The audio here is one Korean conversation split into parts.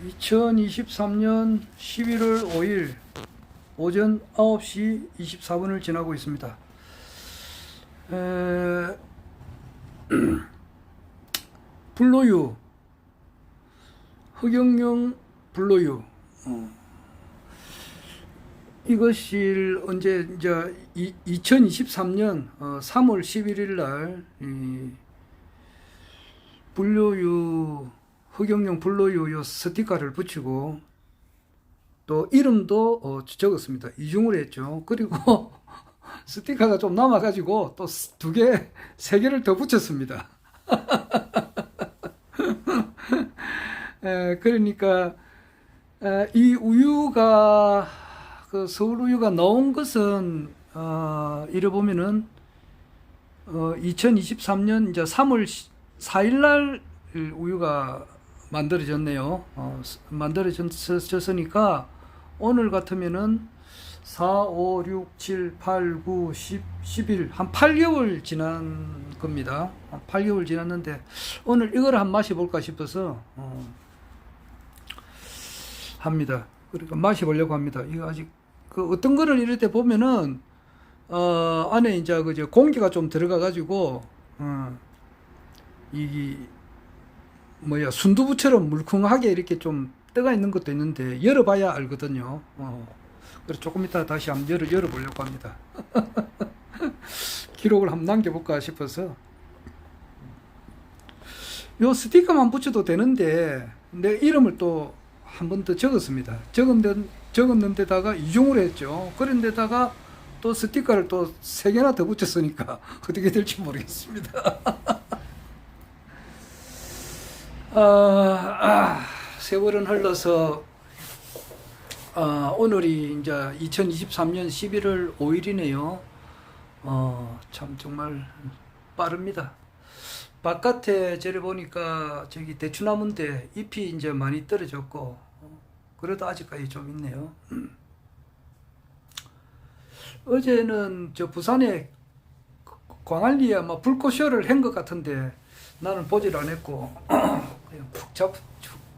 2023년 11월 5일 오전 9시 24분을 지나고 있습니다. 불로유, 흑영룡 불로유. 이것이 언제 이제 2023년 3월 11일 날 불로유, 흑영룡 불로유 요 스티커를 붙이고 또 이름도 적었습니다. 이중을 했죠. 그리고 스티커가 좀 남아가지고 또 두 개, 세 개를 더 붙였습니다. 그러니까 이 우유가 그 서울 우유가 나온 것은 이래 보면은 2023년 이제 3월 4일 날 우유가 만들어졌네요. 만들어졌으니까 오늘 같으면은 4, 5, 6, 7, 8, 9, 10, 11, 한 8개월 지난 겁니다. 8개월 지났는데 오늘 이걸 한번 마셔볼까 싶어서 합니다. 그러니까 마셔보려고 합니다. 이거 아직 그 어떤 거를 이럴 때 보면은 안에 이제 그 공기가 좀 들어가 가지고 이 뭐야 순두부처럼 물컹하게 이렇게 좀 떠가 있는 것도 있는데 열어봐야 알거든요. 그래서 조금 이따 다시 한번 열어보려고 합니다. 기록을 한번 남겨볼까 싶어서. 요 스티커만 붙여도 되는데 내 이름을 또 한 번 더 적었습니다. 적었는 데다가 이중을 했죠. 그런 데다가 또 스티커를 또 3개나 더 붙였으니까 어떻게 될지 모르겠습니다. 세월은 흘러서 오늘이 이제 2023년 11월 5일이네요. 참 정말 빠릅니다. 바깥에 저를 보니까 저기 대추나무인데 잎이 이제 많이 떨어졌고 그래도 아직까지 좀 있네요. 어제는 저 부산에 광안리에 아마 불꽃쇼를 한 것 같은데 나는 보질 않았고 그냥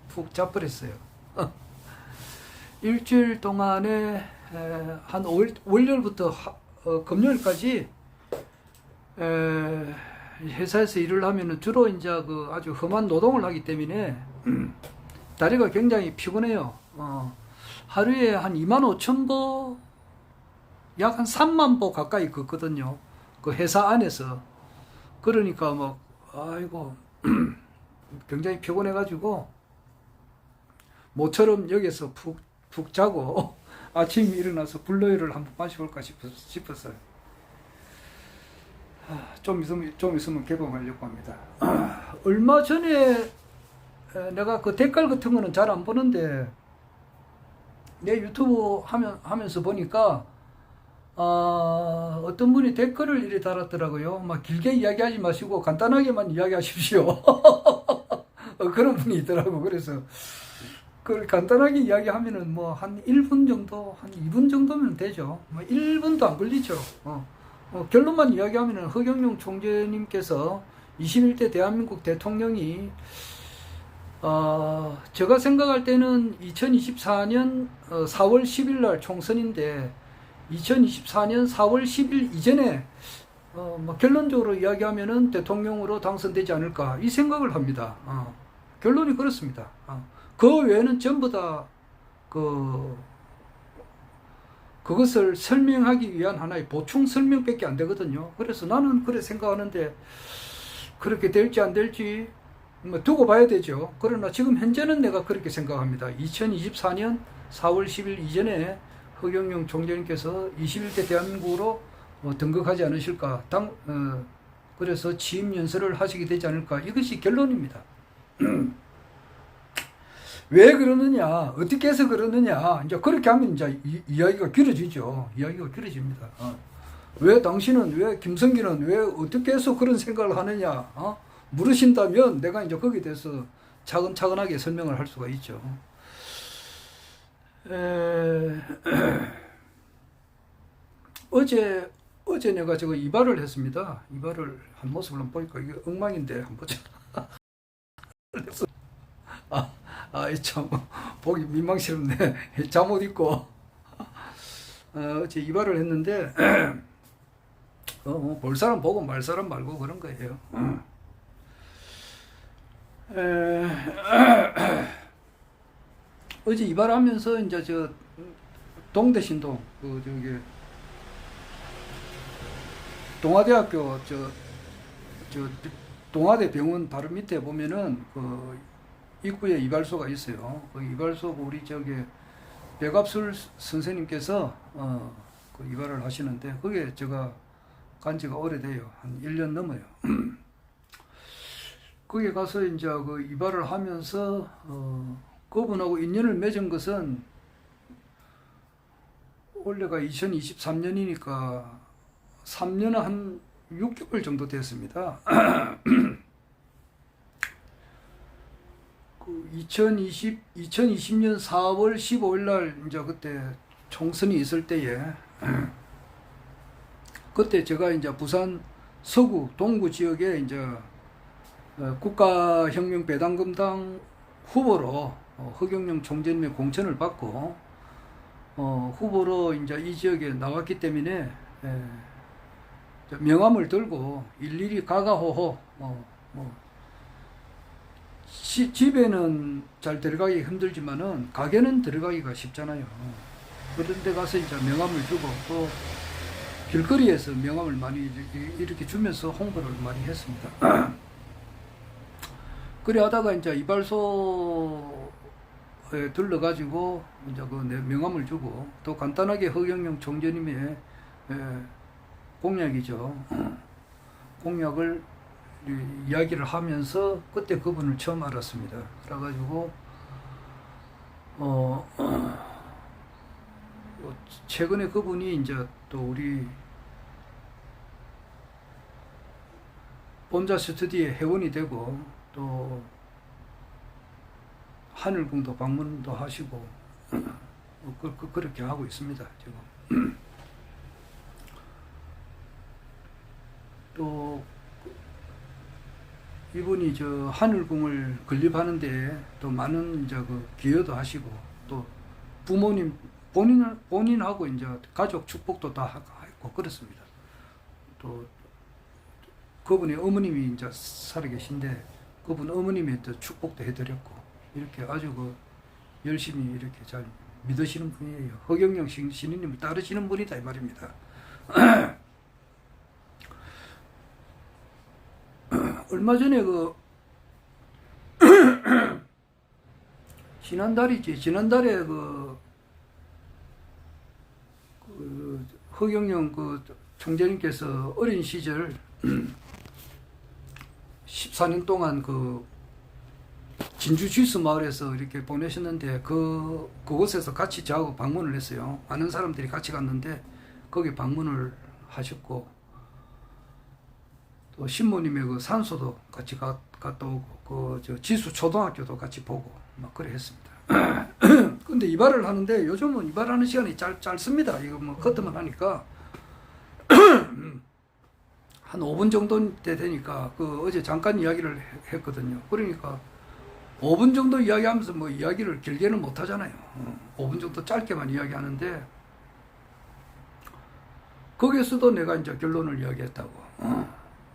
푹 잡버렸어요. 일주일 동안에 한 월요일부터 금요일까지 회사에서 일을 하면은 주로 이제 그 아주 험한 노동을 하기 때문에 다리가 굉장히 피곤해요. 하루에 한 25,000보, 약 한 3만 보 가까이 걷거든요. 그 회사 안에서. 그러니까 뭐 아이고 굉장히 피곤해가지고 모처럼 여기서 푹 자고 아침에 일어나서 불로유를 한번 마셔볼까 싶었어요. 좀 있으면 개봉하려고 합니다. 얼마 전에 내가 그 댓글 같은 거는 잘 안 보는데 내 유튜브 하면서 보니까 어떤 분이 댓글을 이렇게 달았더라고요. 막 길게 이야기하지 마시고 간단하게만 이야기하십시오. 그런 분이 있더라고. 그래서 그걸 간단하게 이야기하면은 뭐 한 1분 정도, 한 2분 정도면 되죠. 뭐 1분도 안 걸리죠. 결론만 이야기하면은 흑영룡 총재님께서 21대 대한민국 대통령이 제가 생각할 때는 2024년 4월 10일 날 총선인데 2024년 4월 10일 이전에 뭐 결론적으로 이야기하면은 대통령으로 당선되지 않을까 이 생각을 합니다. 결론이 그렇습니다. 그 외에는 전부 다 그것을 설명하기 위한 하나의 보충 설명밖에 안 되거든요. 그래서 나는 그래 생각하는데 그렇게 될지 안 될지 뭐 두고 봐야 되죠. 그러나 지금 현재는 내가 그렇게 생각합니다. 2024년 4월 10일 이전에 흑영룡 총재님께서 21대 대한민국으로 등극하지 않으실까, 그래서 취임 연설을 하시게 되지 않을까, 이것이 결론입니다. 왜 그러느냐, 어떻게 해서 그러느냐, 이제 그렇게 하면 이제 이야기가 길어지죠. 이야기가 길어집니다. 왜 당신은, 왜 김성기는 왜 어떻게 해서 그런 생각을 하느냐, 물으신다면 내가 이제 거기에 대해서 차근차근하게 설명을 할 수가 있죠. 어제 내가 저거 이발을 했습니다. 이발을 한 모습을 한번 보니까 이게 엉망인데 한번 보자. 참 보기 민망스럽네. 잠옷 입고 어제 이발을 했는데 볼 사람 보고 말 사람 말고 그런 거예요. 어제 이발하면서 이제 저 동대신동 그 저기 동아대학교 저 동아대 병원 바로 밑에 보면은 그 입구에 이발소가 있어요. 그 이발소 우리 저기 백압술 선생님께서 그 이발을 하시는데 그게 제가 간 지가 오래돼요. 한 1년 넘어요. 거기 가서 이제 그 이발을 하면서 그분하고 인연을 맺은 것은 올해가 2023년이니까 3년 한 6개월 정도 됐습니다. 그 2020년 4월 15일 날 이제 그때 총선이 있을 때에 그때 제가 이제 부산 서구 동구 지역에 이제 국가혁명배당금당 후보로 허경영 총재님의 공천을 받고 후보로 이제 이 지역에 나왔기 때문에 명함을 들고 일일이 가가호호 집에는 잘 들어가기 힘들지만은 가게는 들어가기가 쉽잖아요. 그런 데 가서 이제 명함을 주고 또 길거리에서 명함을 많이 이렇게 주면서 홍보를 많이 했습니다. 그래 하다가 이제 이발소에 들러가지고 이제 그 명함을 주고 또 간단하게 허경영 총재님의 공약이죠. 공약을 이야기를 하면서 그때 그분을 처음 알았습니다. 그래가지고 최근에 그분이 이제 또 우리 본자 스터디의 회원이 되고 또 하늘궁도 방문도 하시고 그렇게 하고 있습니다. 지금 또 이분이 저 하늘궁을 건립하는데 또 많은 이제 그 기여도 하시고 또 부모님 본인하고 이제 가족 축복도 다 했고 그렇습니다. 또 그분의 어머님이 이제 살아 계신데 그분 어머님의 또 축복도 해드렸고 이렇게 아주 그 열심히 이렇게 잘 믿으시는 분이에요. 허경영 신인님을 따르시는 분이다 이 말입니다. 얼마 전에 그 지난달에 그 허경영 그 총재님께서 어린 시절 14년 동안 그 진주 쥐스 마을에서 이렇게 보내셨는데 그곳에서 같이 저하고 방문을 했어요. 많은 사람들이 같이 갔는데 거기 방문을 하셨고 또 신모님의 그 산소도 같이 갔다 오고 저 지수 초등학교도 같이 보고 막 그래 했습니다. 근데 이발을 하는데 요즘은 이발하는 시간이 짧습니다. 이거 뭐 커트만 하니까 한 5분 정도 되니까 그 어제 잠깐 이야기를 했거든요. 그러니까 5분 정도 이야기하면서 뭐 이야기를 길게는 못 하잖아요. 5분 정도 짧게만 이야기하는데 거기에서도 내가 이제 결론을 이야기했다고.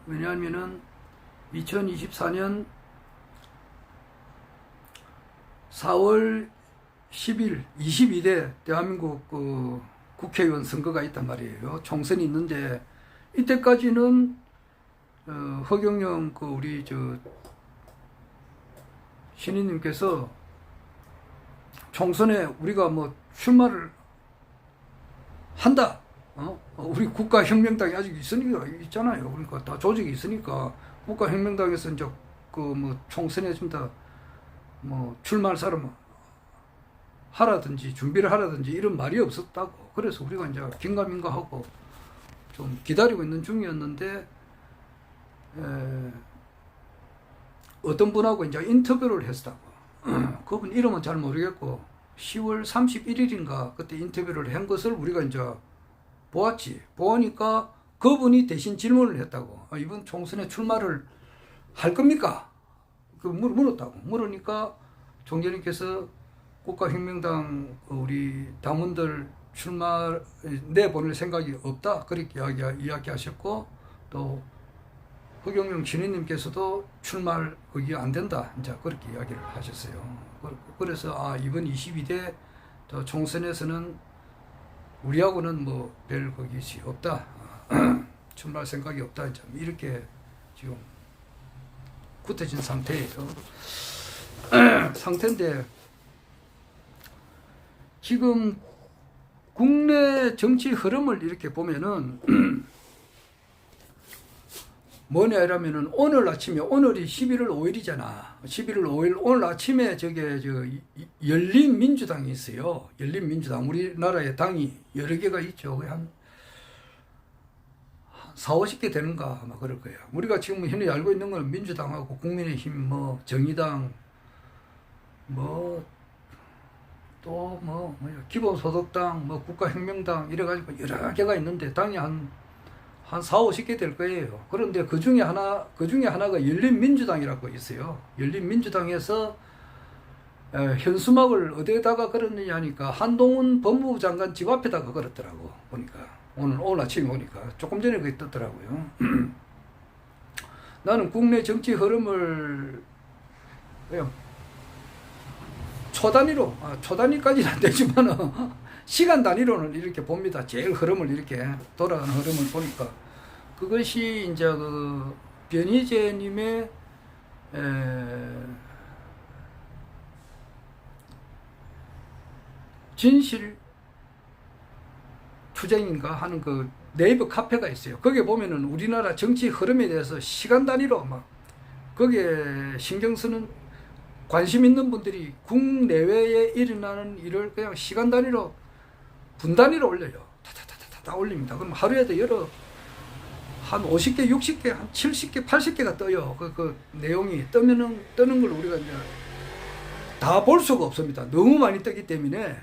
왜냐하면은 2024년 4월 10일 22대 대한민국 그 국회의원 선거가 있단 말이에요. 총선이 있는데 이때까지는 허경영 그 우리 저 신인님께서 총선에 우리가 뭐 출마를 한다. 우리 국가혁명당이 아직 있잖아요. 그러니까 다 조직이 있으니까 국가혁명당에서 이제 그 뭐 총선에 좀 더 뭐 출마할 사람 하라든지 준비를 하라든지 이런 말이 없었다고. 그래서 우리가 이제 긴가민가 하고 좀 기다리고 있는 중이었는데 어떤 분하고 이제 인터뷰를 했다고. 그분 이름은 잘 모르겠고 10월 31일인가 그때 인터뷰를 한 것을 우리가 이제 보았지. 보니까 그분이 대신 질문을 했다고. 이번 총선에 출마를 할 겁니까? 그 물었다고. 물으니까 총재님께서 국가혁명당 우리 당원들 출마 내보낼 생각이 없다 그렇게 이야기하셨고, 또 허경영 신인님께서도 출마를 거기 안 된다 이제 그렇게 이야기를 하셨어요. 그래서 이번 22대 총선에서는 우리하고는 뭐 별 거기시 없다, 출마할 생각이 없다 이제 이렇게 지금 굳어진 상태예요. 상태인데 지금 국내 정치 흐름을 이렇게 보면은 뭐냐 이러면은 오늘 아침에, 오늘이 11월 5일이잖아. 11월 5일 오늘 아침에 열린민주당이 있어요. 열린민주당. 우리나라에 당이 여러 개가 있죠. 거의 한 4, 50개 되는가 아마 그럴 거예요. 우리가 지금 현재 알고 있는 건 민주당하고 국민의힘, 뭐 정의당, 기본소득당, 국가혁명당 이래가지고 여러 개가 있는데 당이 한 4, 50개 될 거예요. 그런데 그 중에 하나가 열린민주당이라고 있어요. 열린민주당에서 현수막을 어디에다가 걸었느냐 하니까 한동훈 법무부 장관 집 앞에다가 걸었더라고. 보니까 오늘 아침에 보니까 조금 전에 그게 떴더라고요. 나는 국내 정치 흐름을 그냥 초단위까지는 안 되지만은 시간 단위로는 이렇게 봅니다. 제일 흐름을 이렇게 돌아가는 흐름을 보니까 그것이 이제 그 변희재님의 진실 투쟁인가 하는 그 네이버 카페가 있어요. 거기에 보면은 우리나라 정치 흐름에 대해서 시간 단위로 막 거기에 신경 쓰는 관심 있는 분들이 국내외에 일어나는 일을 그냥 시간 단위로 분 단위로 올려요. 다 올립니다. 그럼 하루에도 한 50개, 60개, 한 70개, 80개가 떠요. 그 내용이 뜨는 걸 우리가 이제 다 볼 수가 없습니다. 너무 많이 뜨기 때문에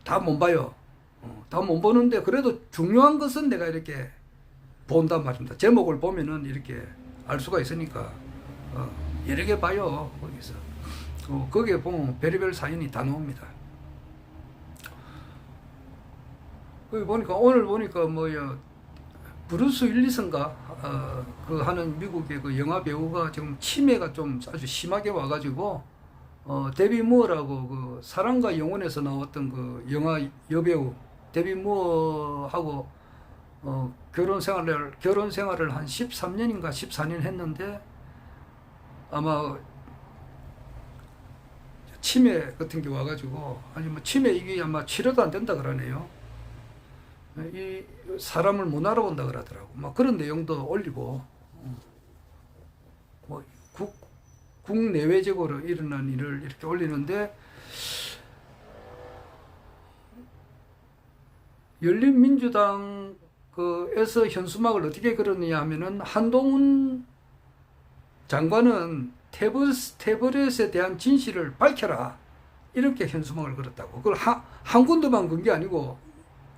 다 못 봐요. 다 못 보는데 그래도 중요한 것은 내가 이렇게 본단 말입니다. 제목을 보면은 이렇게 알 수가 있으니까 여러 개 봐요. 거기서 거기에 보면 별의별 사연이 다 나옵니다. 거기 보니까 오늘 보니까 브루스 윌리스인가 그 하는 미국의 그 영화 배우가 지금 치매가 좀 아주 심하게 와가지고 데비 무어라고 그 사랑과 영혼에서 나왔던 그 영화 여배우 데비 무어하고 결혼 생활을 한 13년인가 14년 했는데 아마 치매 같은 게 와가지고 치매 이게 아마 치료도 안 된다 그러네요. 이 사람을 못 알아본다 그러더라고. 막 그런 내용도 올리고 국내외적으로 일어난 일을 이렇게 올리는데 열린민주당에서 현수막을 어떻게 걸었느냐 하면은 한동훈 장관은 태블릿에 대한 진실을 밝혀라 이렇게 현수막을 걸었다고. 그걸 한 군데만 건 게 아니고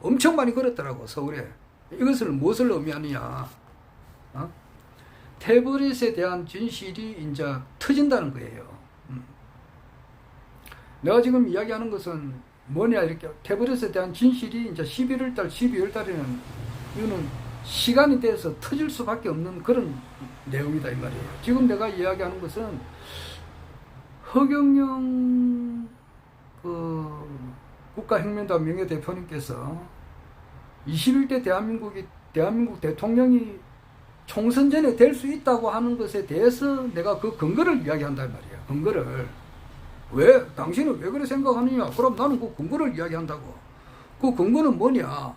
엄청 많이 걸었더라고 서울에. 이것을 무엇을 의미하느냐? 태블릿에 대한 진실이 이제 터진다는 거예요. 내가 지금 이야기하는 것은 뭐냐 이렇게 태블릿에 대한 진실이 이제 11월 달, 12월 달에는 이거는 시간이 돼서 터질 수밖에 없는 그런 내용이다 이 말이에요. 지금 내가 이야기하는 것은 허경영 국가혁명당 명예대표님께서 21대 대한민국 대통령이 총선 전에 될 수 있다고 하는 것에 대해서 내가 그 근거를 이야기한단 말이야. 근거를. 당신은 왜 그래 생각하느냐? 그럼 나는 그 근거를 이야기한다고. 그 근거는 뭐냐?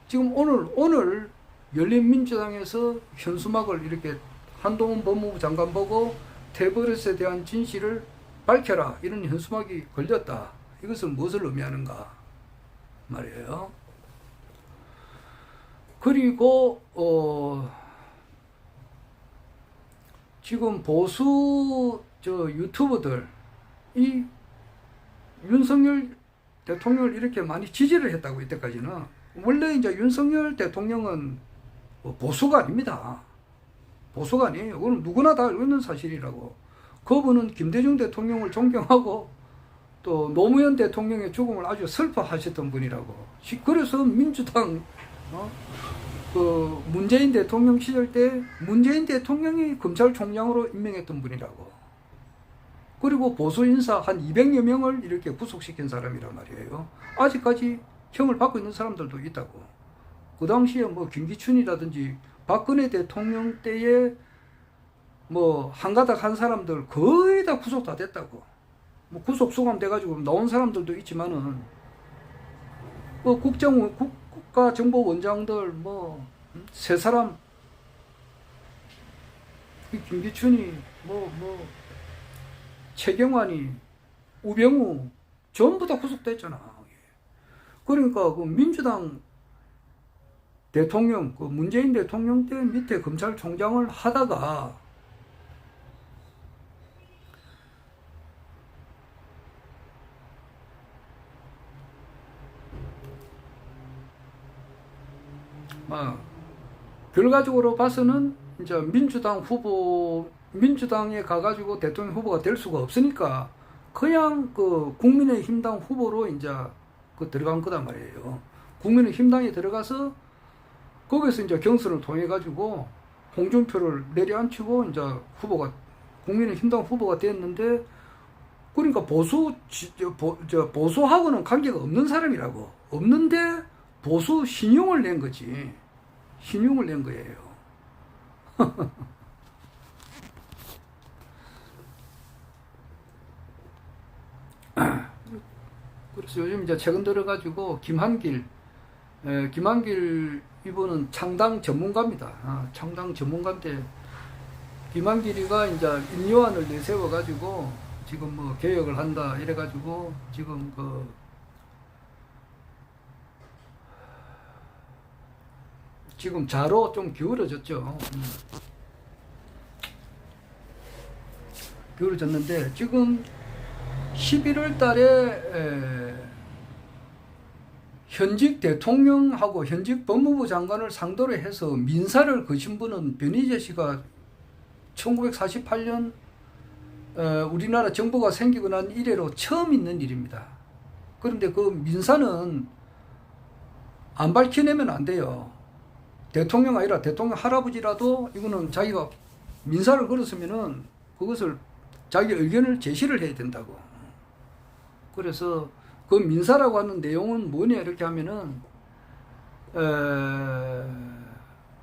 지금 오늘 열린민주당에서 현수막을 이렇게 한동훈 법무부 장관 보고 태블릿에 대한 진실을 밝혀라 이런 현수막이 걸렸다. 이것은 무엇을 의미하는가 말이에요. 그리고 지금 보수 유튜버들 이 윤석열 대통령을 이렇게 많이 지지를 했다고 이때까지는. 원래 이제 윤석열 대통령은 보수가 아닙니다. 보수가 아니에요. 그건 누구나 다 알고 있는 사실이라고. 그분은 김대중 대통령을 존경하고 또 노무현 대통령의 죽음을 아주 슬퍼하셨던 분이라고. 그래서 민주당 그 문재인 대통령 시절 때 문재인 대통령이 검찰총장으로 임명했던 분이라고. 그리고 보수 인사 한 200여 명을 이렇게 구속시킨 사람이란 말이에요. 아직까지 형을 받고 있는 사람들도 있다고. 그 당시에 뭐 김기춘이라든지 박근혜 대통령 때에 뭐 한가닥 한 사람들 거의 다 구속 다 됐다고. 뭐 구속 수감 돼가지고 나온 사람들도 있지만은 뭐 국가정보원장들 뭐 세 사람 김기춘이 뭐 최경환이 우병우 전부 다 구속됐잖아. 그러니까 그 민주당 대통령 그 문재인 대통령 때 밑에 검찰총장을 하다가 결과적으로 봐서는 이제 민주당에 가가지고 대통령 후보가 될 수가 없으니까 그냥 그 국민의힘당 후보로 이제 그 들어간 거단 말이에요. 국민의힘당에 들어가서 거기서 이제 경선을 통해 가지고 홍준표를 내려앉히고 이제 후보가 국민의힘당 후보가 됐는데, 그러니까 보수하고는 관계가 없는 사람이라고. 없는데 보수 신용을 낸 거지. 신용을 낸 거예요. 그래서 요즘 이제 최근 들어가지고 김한길 이분은 창당 전문가입니다. 창당 전문가인데 김한길이가 이제 인요안을 내세워가지고 지금 뭐 개혁을 한다 이래가지고 지금 지금 좌로 좀 기울어졌죠. 기울어졌는데 지금 11월 달에 현직 대통령하고 현직 법무부 장관을 상대로 해서 민사를 거신 분은 변희재 씨가 1948년 우리나라 정부가 생기고 난 이래로 처음 있는 일입니다. 그런데 그 민사는 안 밝혀내면 안 돼요. 대통령 아니라 대통령 할아버지라도 이거는 자기가 민사를 걸었으면은 그것을 자기 의견을 제시를 해야 된다고. 그래서 그 민사라고 하는 내용은 뭐냐 이렇게 하면은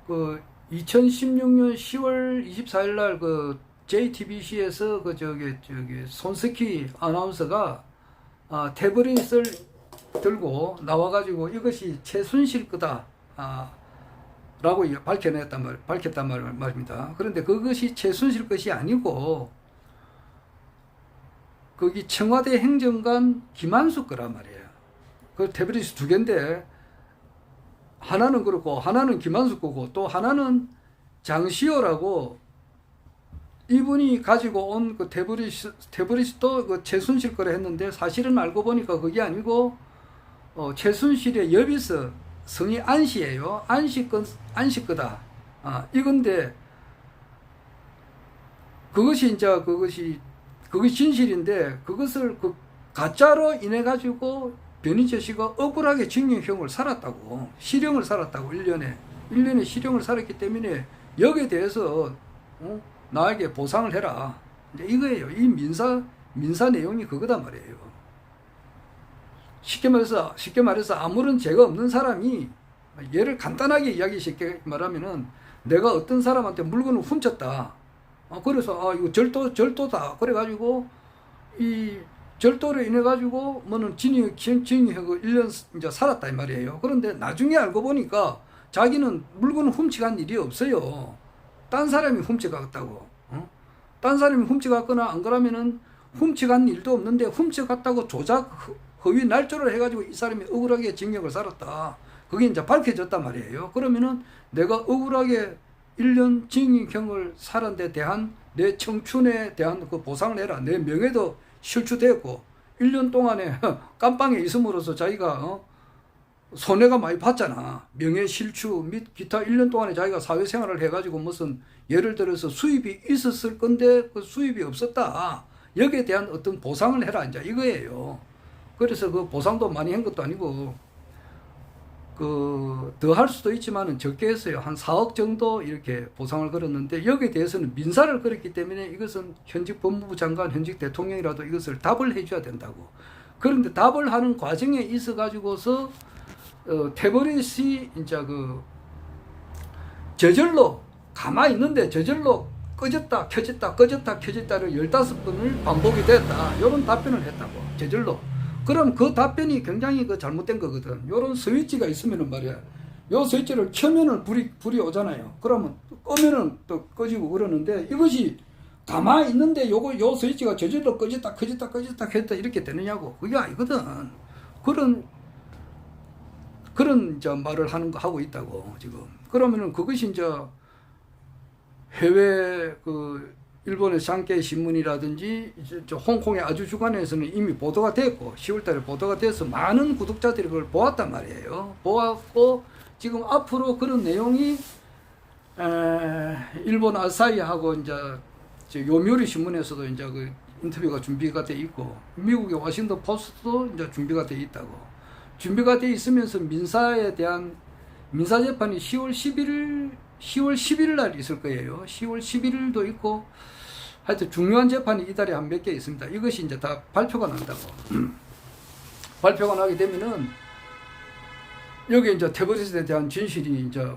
그 2016년 10월 24일 날 그 JTBC에서 그 저기 손석희 아나운서가 태블릿을 들고 나와가지고 이것이 최순실 거다 라고 밝혔단 말입니다. 그런데 그것이 최순실 것이 아니고 거기 청와대 행정관 김한수 거란 말이에요. 그 태블릿이 두 개인데 하나는 그렇고 하나는 김한수 거고 또 하나는 장시호라고 이분이 가지고 온 그 태블릿도 그 최순실 거라 했는데 사실은 알고 보니까 그게 아니고 최순실의 여비서 성이 안씨예요. 안씨 거다. 이건데 그것이 진실인데 그것을 그 가짜로 인해 가지고 변희재 씨가 억울하게 징역형을 살았다고. 실형을 살았다고. 1년에 실형을 살았기 때문에 여기에 대해서 나에게 보상을 해라. 이제 이거예요. 이 민사 내용이 그거단 말이에요. 쉽게 말해서 아무런 죄가 없는 사람이, 예를 간단하게 쉽게 말하면은 내가 어떤 사람한테 물건을 훔쳤다. 그래서 이거 절도다. 그래가지고 이 절도로 인해 가지고 뭐는 징역하고 1년 이제 살았다 이 말이에요. 그런데 나중에 알고 보니까 자기는 물건을 훔쳐간 일이 없어요. 딴 사람이 훔쳐갔다고. 딴 사람이 훔쳐갔거나 안 그러면은 훔쳐간 일도 없는데 훔쳐갔다고 조작 허위 날조를 해가지고 이 사람이 억울하게 징역을 살았다. 그게 이제 밝혀졌단 말이에요. 그러면은 내가 억울하게 1년 징역형을 살은 데 대한 내 청춘에 대한 그 보상을 해라. 내 명예도 실추됐고 1년 동안에 깜빵에 있음으로써 자기가 손해가 많이 봤잖아. 명예실추 및 기타 1년 동안에 자기가 사회생활을 해가지고 무슨 예를 들어서 수입이 있었을 건데 그 수입이 없었다. 여기에 대한 어떤 보상을 해라 이제 이거예요. 그래서 그 보상도 많이 한 것도 아니고 그 더 할 수도 있지만은 적게 했어요. 한 4억 정도 이렇게 보상을 걸었는데 여기에 대해서는 민사를 걸었기 때문에 이것은 현직 법무부 장관, 현직 대통령이라도 이것을 답을 해줘야 된다고. 그런데 답을 하는 과정에 있어 가지고서 태블릿이 이제 그 저절로 가만히 있는데 저절로 꺼졌다 켜졌다 꺼졌다 켜졌다를 15번을 반복이 됐다. 이런 답변을 했다고. 저절로. 그럼 그 답변이 굉장히 그 잘못된 거거든. 요런 스위치가 있으면은 말이야. 요 스위치를 켜면은 불이 오잖아요. 그러면 끄면은 또 꺼지고 그러는데 이것이 가만히 있는데 요 스위치가 저절로 꺼졌다 켜졌다 꺼졌다 켰다 이렇게 되느냐고. 그게 아니거든. 그런 이제 말을 하고 있다고 지금. 그러면은 그것이 이제 해외 그 일본의 상케이 신문이라든지 이제 홍콩의 아주 주간에서는 이미 보도가 됐고 10월달에 보도가 돼서 많은 구독자들이 그걸 보았단 말이에요. 보았고 지금 앞으로 그런 내용이 일본 아사히하고 이제 요미우리 신문에서도 이제 그 인터뷰가 준비가 돼 있고 미국의 워싱턴 포스트도 이제 준비가 돼 있다고. 준비가 돼 있으면서 민사에 대한 민사 재판이 10월 11일 날 있을 거예요. 10월 11일도 있고 하여튼 중요한 재판이 이달에 한 몇 개 있습니다. 이것이 이제 다 발표가 난다고. 발표가 나게 되면은 여기 이제 태블릿에 대한 진실이 이제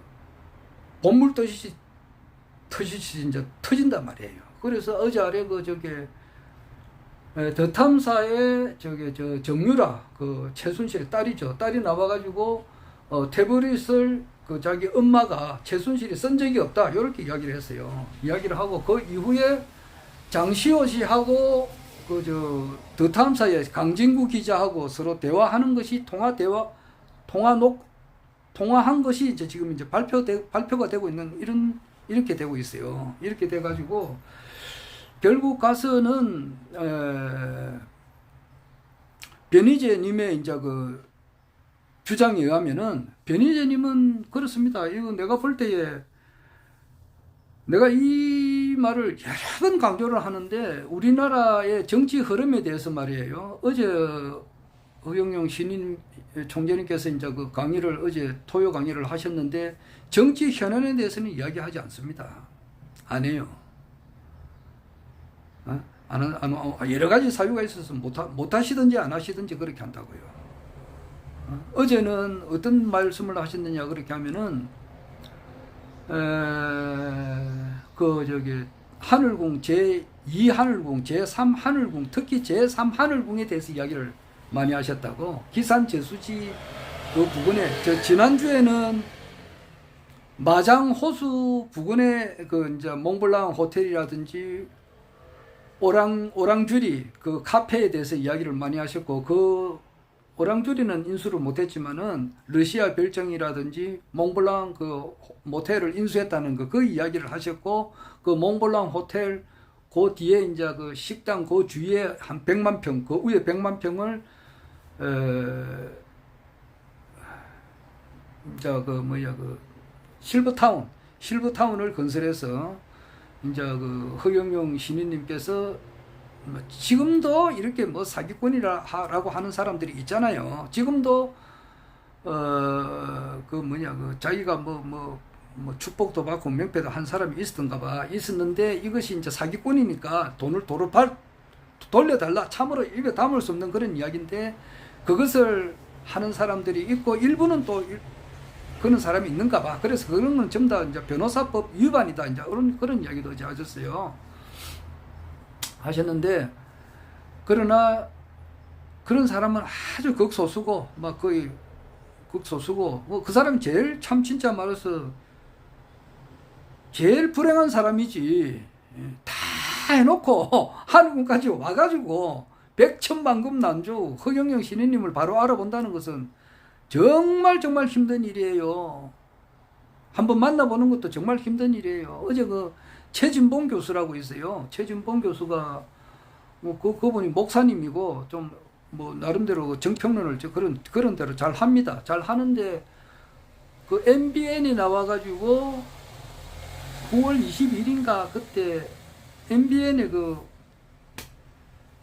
본물 터지듯이 이제 터진단 말이에요. 그래서 어제 아래 그 저게 더 탐사의 저 정유라 그 최순실의 딸이죠. 딸이 나와가지고 태블릿을 그 자기 엄마가 최순실이 쓴 적이 없다 이렇게 이야기를 했어요. 이야기를 하고 그 이후에 장시호 씨하고 그 더 탐사의 강진구 기자하고 서로 대화하는 것이 통화한 것이 이제 지금 이제 발표가 되고 있는 이렇게 되고 있어요. 이렇게 돼 가지고 결국 가서는 변희재님의 이제 그 주장에 의하면은 변희재님은 그렇습니다. 이거 내가 볼 때에 내가 이 말을 여러 번 강조를 하는데 우리나라의 정치 흐름에 대해서 말이에요. 어제 허경영 신임 총재님께서 이제 그 강의를 어제 토요 강의를 하셨는데 정치 현안에 대해서는 이야기하지 않습니다. 안 해요. 여러 가지 사유가 있어서 못 하시든지 안 하시든지 그렇게 한다고요. 어제는 어떤 말씀을 하셨느냐 그렇게 하면은 하늘궁 제2 하늘궁 제3 하늘궁 특히 제3 하늘궁에 대해서 이야기를 많이 하셨다고. 기산 저수지 그 부근에 지난주에는 마장 호수 부근에 그 이제 몽블랑 호텔이라든지 오랑주리 그 카페에 대해서 이야기를 많이 하셨고 그 오랑주리는 인수를 못했지만은 러시아 별정이라든지 몽블랑 그 모텔을 인수했다는 그 이야기를 하셨고 그 몽블랑 호텔 그 뒤에 이제 그 식당 그 주위에 한 100만 평 그 위에 100만 평을 이제 그 실버타운을 건설해서 이제 그 허경영 시민님께서 지금도 이렇게 뭐 사기꾼이라고 하는 사람들이 있잖아요. 지금도 자기가 뭐 축복도 받고 명패도 한 사람이 있었는데 이것이 이제 사기꾼이니까 돈을 도로 돌려달라. 참으로 입에 담을 수 없는 그런 이야기인데 그것을 하는 사람들이 있고 일부는 또 그런 사람이 있는가 봐. 그래서 그런 건 전부 다 이제 변호사법 위반이다. 이제 그런 이야기도 이제 하셨는데 그러나 그런 사람은 아주 극소수고 막 거의 극소수고 그 사람이 제일 참 진짜 말해서 제일 불행한 사람이지. 다 해놓고 한국까지 와가지고 백천만금 난주 허경영 신인님을 바로 알아본다는 것은 정말 힘든 일이에요. 한번 만나보는 것도 정말 힘든 일이에요. 어제 그 최진봉 교수라고 있어요. 최진봉 교수가 그분이 목사님이고 좀 뭐 나름대로 그 정평론을 그런 대로 잘 합니다. 잘 하는데 그 MBN이 나와가지고 9월 20일인가 그때 MBN의 그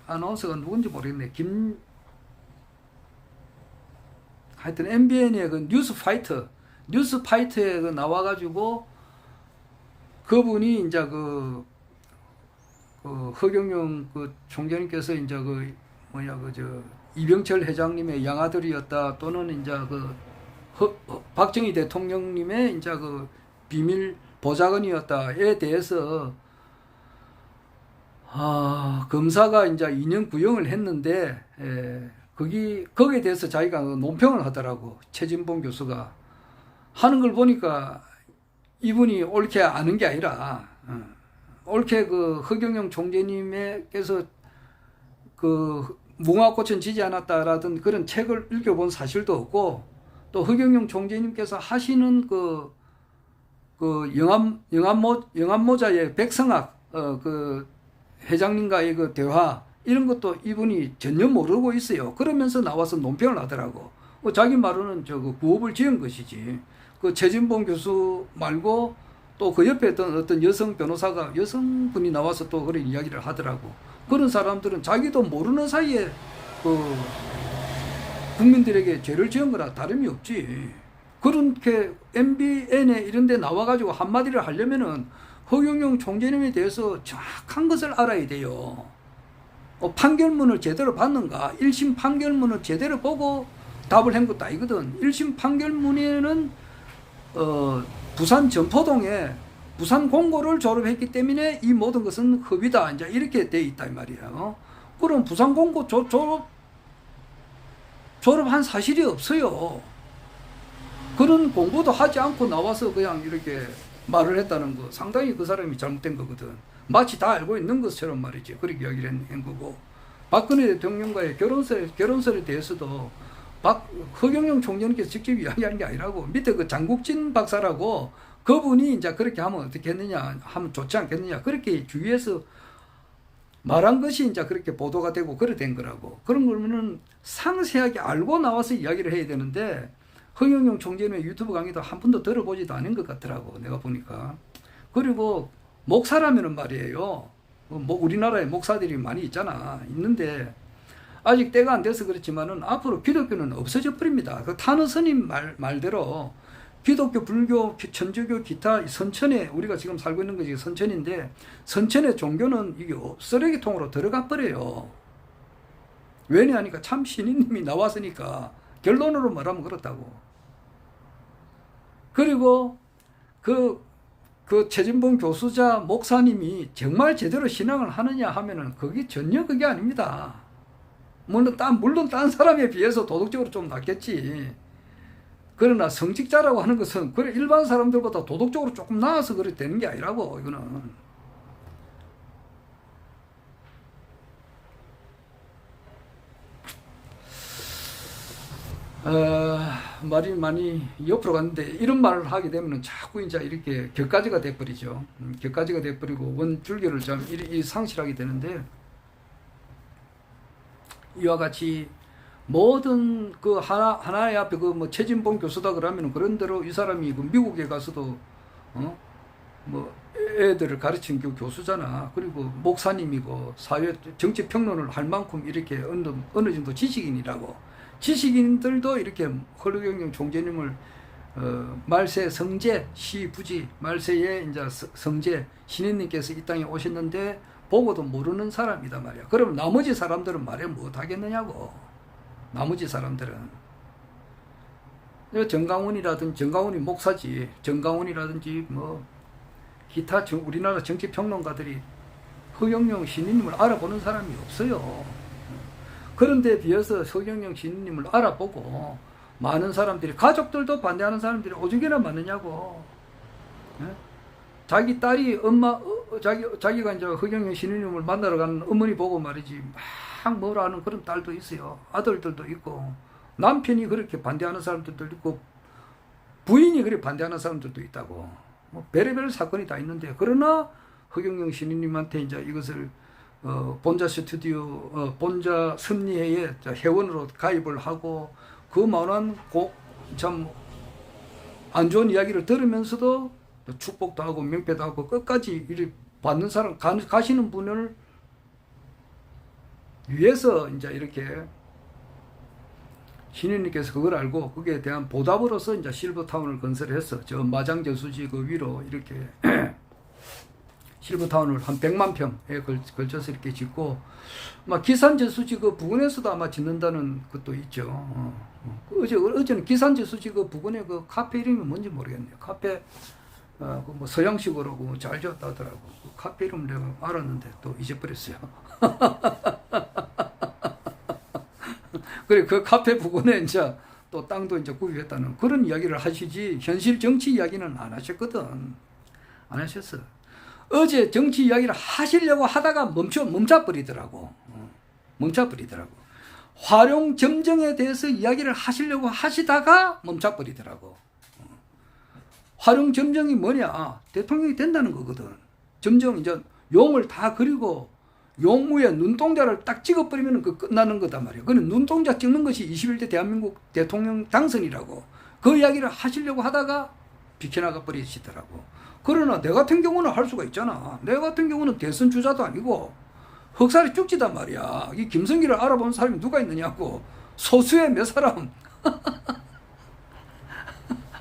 아나운서가 누군지 모르겠네. 하여튼 MBN의 그 뉴스파이터에 그 나와가지고 그분이 이제 그 허경영 그 총재님께서 이제 이병철 회장님의 양아들이었다 또는 이제 박정희 대통령님의 이제 그 비밀 보좌관이었다에 대해서 검사가 이제 2년 구형을 했는데 거기에 대해서 자기가 논평을 하더라고. 최진봉 교수가 하는 걸 보니까 이분이 옳게 아는 게 아니라 옳게 그 허경영 총재님께서 그 무궁화꽃은 지지 않았다라던 그런 책을 읽어본 사실도 없고 또 허경영 총재님께서 하시는 그 영암모자의 백성학 그 회장님과의 그 대화 이런 것도 이분이 전혀 모르고 있어요. 그러면서 나와서 논평을 하더라고. 자기 말로는 그 구업을 지은 것이지. 그 최진봉 교수 말고 또 그 옆에 어떤 여성분이 나와서 또 그런 이야기를 하더라고. 그런 사람들은 자기도 모르는 사이에 그 국민들에게 죄를 지은 거라 다름이 없지. 그렇게 MBN에 이런 데 나와가지고 한마디를 하려면은 허경영 총재님에 대해서 정확한 것을 알아야 돼요. 판결문을 제대로 봤는가? 1심 판결문을 제대로 보고 답을 한 것도 아니거든. 1심 판결문에는 부산 전포동에 부산 공고를 졸업했기 때문에 이 모든 것은 허위다. 이제 이렇게 돼 있다 이 말이에요. 그럼 부산 공고 졸업한 사실이 없어요. 그런 공부도 하지 않고 나와서 그냥 이렇게 말을 했다는 거 상당히 그 사람이 잘못된 거거든. 마치 다 알고 있는 것처럼 말이지. 그렇게 이야기를 한 거고. 박근혜 대통령과의 결혼설에 대해서도 허경영 총재님께서 직접 이야기한 게 아니라고. 밑에 그 장국진 박사라고 그분이 이제 그렇게 하면 어떻게 했느냐, 하면 좋지 않겠느냐. 그렇게 주위에서 말한 것이 이제 그렇게 보도가 되고 그래 된 거라고. 그런 거면은 상세하게 알고 나와서 이야기를 해야 되는데 허경영 총재님의 유튜브 강의도 한 번도 들어보지도 않은 것 같더라고. 내가 보니까. 그리고 목사라면은 말이에요. 우리나라에 목사들이 많이 있는데 아직 때가 안 돼서 그렇지만은 앞으로 기독교는 없어져 버립니다. 그 타너 스님 말대로 기독교, 불교, 천주교, 기타 선천에 우리가 지금 살고 있는 것이 선천인데 선천의 종교는 이게 쓰레기통으로 들어가 버려요. 왜냐하니까 참 신인님이 나왔으니까 결론으로 말하면 그렇다고. 그리고 그 최진봉 교수자 목사님이 정말 제대로 신앙을 하느냐 하면은 그게 전혀 그게 아닙니다. 물론 딴 사람에 비해서 도덕적으로 좀 낫겠지. 그러나 성직자라고 하는 것은 그래 일반 사람들보다 도덕적으로 조금 나아서 그래 되는 게 아니라고. 이거는 말이 많이 옆으로 갔는데 이런 말을 하게 되면 자꾸 이제 이렇게 격가지가 돼버리죠. 격가지가 돼버리고 원줄기를 좀 상실하게 되는데 이와 같이 모든 그 하나의 앞에 그 뭐 최진봉 교수다 그러면 그런 대로 이 사람이 그 미국에 가서도 뭐 애들을 가르친 교수잖아. 그리고 목사님이고 사회 정치 평론을 할 만큼 이렇게 어느 정도 지식인이라고. 지식인들도 이렇게 허경영 총재님을 말세 성제 시부지 말세의 이제 성제 신인님께서 이 땅에 오셨는데 보고도 모르는 사람이다 말이야. 그럼 나머지 사람들은 말해 못 하겠느냐고. 나머지 사람들은 정강훈이 목사지. 정강훈이라든지 뭐 기타 우리나라 정치 평론가들이 허경영 신인님을 알아보는 사람이 없어요. 그런데 비해서 허경영 신인님을 알아보고 많은 사람들이 가족들도 반대하는 사람들이 오죽이나 많으냐고. 자기 딸이 자기가 이제 허경영 신인님을 만나러 가는 어머니 보고 말이지 막 뭐라 하는 그런 딸도 있어요. 아들들도 있고 남편이 그렇게 반대하는 사람들도 있고 부인이 그렇게 반대하는 사람들도 있다고. 뭐 별의별 사건이 다 있는데 그러나 허경영 신인님한테 이제 이것을 본자 스튜디오, 본자 승리회에 회원으로 가입을 하고 그 많은 참 안 좋은 이야기를 들으면서도 축복도 하고 명패도 하고 끝까지 이를 받는 사람, 가시는 분을 위해서 이제 이렇게 신인님께서 그걸 알고 거기에 대한 보답으로서 이제 실버타운을 건설해서 저 마장저수지 그 위로 이렇게 실버타운을 한 100만 평에 걸쳐서 이렇게 짓고, 막 기산저수지 그 부근에서도 아마 짓는다는 것도 있죠. 어제는 기산저수지 그 부근에 그 카페 이름이 뭔지 모르겠네요. 카페, 그뭐 서양식으로 잘 지었다 하더라고. 그 카페 이름 내가 알았는데 또 잊어버렸어요. 그래, 그 카페 부근에 이제 또 땅도 이제 구입했다는 그런 이야기를 하시지, 현실 정치 이야기는 안 하셨거든. 안 하셨어. 어제 정치 이야기를 하시려고 하다가 멈춰버리더라고. 멈춰버리더라고. 활용 점정에 대해서 이야기를 하시려고 하시다가 멈춰버리더라고. 활용 점정이 뭐냐? 대통령이 된다는 거거든. 점정, 이제 용을 다 그리고 용무에 눈동자를 딱 찍어버리면 그 끝나는 거단 말이야. 그는 눈동자 찍는 것이 21대 대한민국 대통령 당선이라고. 그 이야기를 하시려고 하다가 비켜나가 버리시더라고. 그러나 내 같은 경우는 할 수가 있잖아. 내 같은 경우는 대선 주자도 아니고 흑살이 쭉지단 말이야. 이 김성기를 알아본 사람이 누가 있느냐고. 소수의 몇 사람.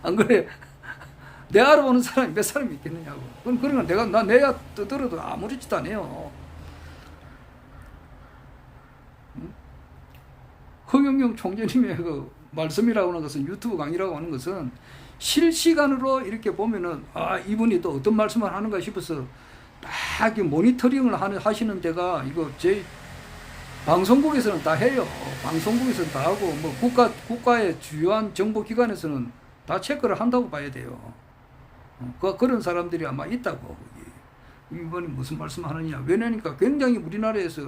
안 그래? 내 알아보는 사람이 몇 사람이 있겠느냐고. 그러니까 내가 떠들어도 아무렇지도 않아요. 허경영 총재님의 그 말씀이라고 하는 것은, 유튜브 강의라고 하는 것은 실시간으로 이렇게 보면은, 이분이 또 어떤 말씀을 하는가 싶어서 딱 모니터링을 하시는 데가, 이거 제 방송국에서는 다 해요. 방송국에서는 다 하고, 뭐 국가의 주요한 정보기관에서는 다 체크를 한다고 봐야 돼요. 그런 사람들이 아마 있다고. 이분이 무슨 말씀 하느냐. 왜냐니까 굉장히 우리나라에서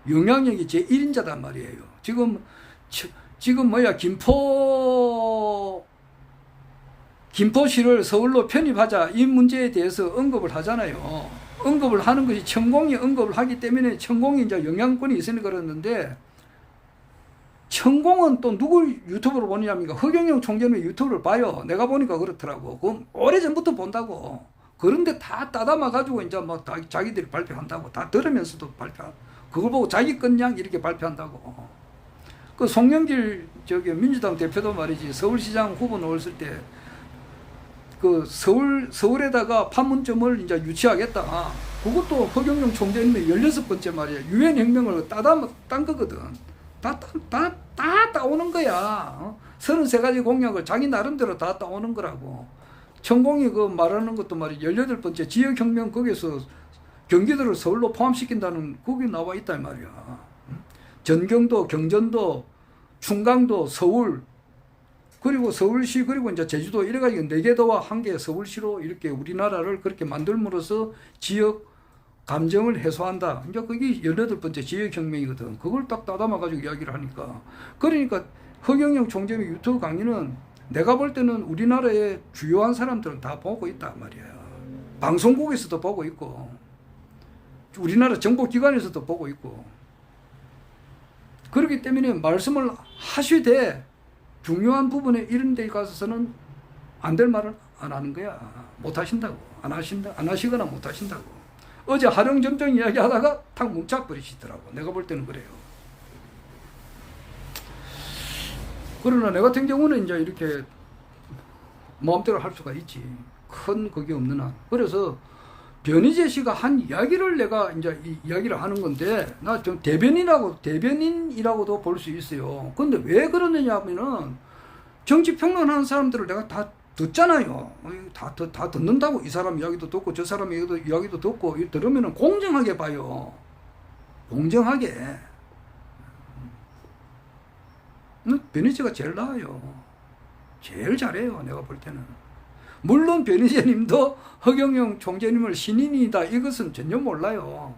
영향력이 제1인자단 말이에요. 지금 김포시를 서울로 편입하자, 이 문제에 대해서 언급을 하잖아요. 언급을 하는 것이 천공이 언급을 하기 때문에 천공이 이제 영향권이 있으니 그러는데, 천공은 또 누굴 유튜브로 보느냐니까 허경영 총재는 유튜브를 봐요. 내가 보니까 그렇더라고. 그럼 오래전부터 본다고. 그런데 다 따담아가지고 이제 막 자기들이 발표한다고. 다 들으면서도 발표하고. 그걸 보고 자기 것냥 이렇게 발표한다고. 그 송영길 민주당 대표도 말이지, 서울시장 후보 나왔을 때 그 서울에다가 판문점을 이제 유치하겠다. 그것도 허경영 총재님의 16번째 말이야. 유엔 혁명을 딴 거거든. 다 따오는 거야. 33가지 공약을 자기 나름대로 다 따오는 거라고. 천공이 그 말하는 것도 말이야. 18번째 지역혁명, 거기서 경기도를 서울로 포함시킨다는 거기 나와 있다 이 말이야. 전경도, 경전도, 충강도, 서울, 그리고 서울시, 그리고 이제 제주도, 이래가지고 4개 도와 1개 서울시로 이렇게 우리나라를 그렇게 만들므로써 지역 감정을 해소한다. 이제 그게 18번째 지역혁명이거든. 그걸 딱 따담아가지고 이야기를 하니까. 그러니까 허경영 총재의 유튜브 강의는 내가 볼 때는 우리나라의 주요한 사람들은 다 보고 있다 말이야. 방송국에서도 보고 있고, 우리나라 정보기관에서도 보고 있고. 그렇기 때문에 말씀을 하시되 중요한 부분에 이런 데 가서는 안 될 말을 안 하는 거야. 못 하신다고. 안 하시거나 못 하신다고. 어제 활용점정 이야기 하다가 탁 뭉쳐버리시더라고. 내가 볼 때는 그래요. 그러나 내 같은 경우는 이제 이렇게 마음대로 할 수가 있지. 큰 그게 없는 한. 그래서 변희재 씨가 한 이야기를 내가 이제 이야기를 하는 건데, 나 좀 대변인이라고도 볼 수 있어요. 근데 왜 그러느냐 하면은, 정치 평론하는 사람들을 내가 다 듣잖아요. 다 듣는다고. 이 사람 이야기도 듣고, 저 사람 이야기도 듣고, 들으면은 공정하게 봐요. 공정하게. 변희재가 제일 나아요. 제일 잘해요. 내가 볼 때는. 물론 변희재 님도 허경영 총재님을 신인이다, 이것은 전혀 몰라요.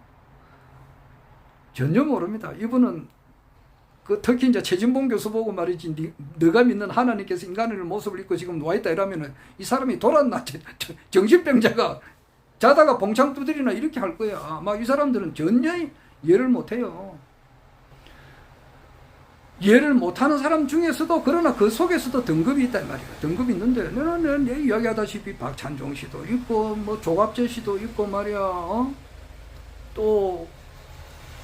전혀 모릅니다. 이분은 특히 이제 최진봉 교수 보고 말이지, 너가 믿는 하나님께서 인간의 모습을 입고 지금 누워있다 이러면은 이 사람이 돌았나, 정신병자가 자다가 봉창 두드리나 이렇게 할 거야. 막 이 사람들은 전혀 이해를 못해요. 이해를 못하는 사람 중에서도 그러나 그 속에서도 등급이 있단 말이에요. 등급이 있는데 너는 이야기하다시피 박찬종 씨도 있고 뭐 조갑재 씨도 있고 말이야. 또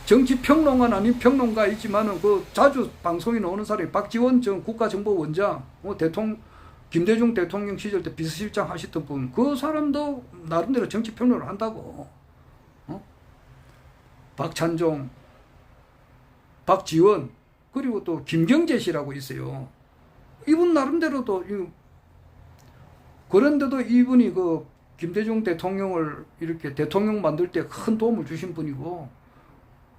정치평론가 아닌 평론가이지만은 그 자주 방송에 나오는 사람이 박지원 전 국가정보원장, 김대중 대통령 시절 때 비서실장 하셨던 분, 그 사람도 나름대로 정치평론을 한다고. 박찬종, 박지원, 그리고 또 김경재 씨라고 있어요. 이분 나름대로도, 그런데도 이분이 그 김대중 대통령을 이렇게 대통령 만들 때 큰 도움을 주신 분이고,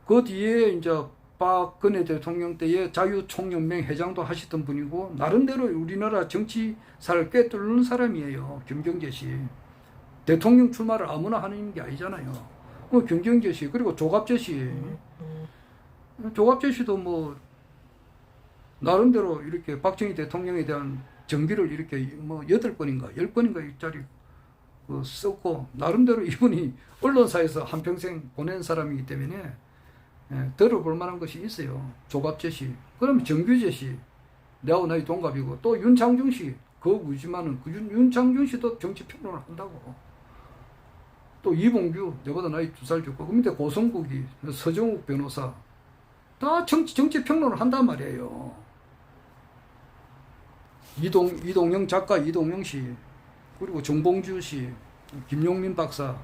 그 뒤에 이제 박근혜 대통령 때에 자유총연맹 회장도 하셨던 분이고, 나름대로 우리나라 정치사를 꿰뚫는 사람이에요. 김경재 씨. 대통령 출마를 아무나 하는 게 아니잖아요. 김경재 씨, 그리고 조갑재 씨. 조갑재 씨도 뭐, 나름대로 이렇게 박정희 대통령에 대한 정기를 이렇게 뭐 8건인가 10건인가 썼고, 나름대로 이분이 언론사에서 한평생 보낸 사람이기 때문에 들어볼 만한 것이 있어요. 조갑재 씨, 그럼 정규재 씨, 내하고 나이 동갑이고, 또 윤창중 씨, 거구지만은 윤창중 씨도 정치평론을 한다고. 또 이봉규, 내보다 나이 2살 적고, 그 밑에 고성국이, 서정욱 변호사, 다 정치평론을 한단 말이에요. 이동영 작가, 이동영 씨, 그리고 정봉주 씨, 김용민 박사,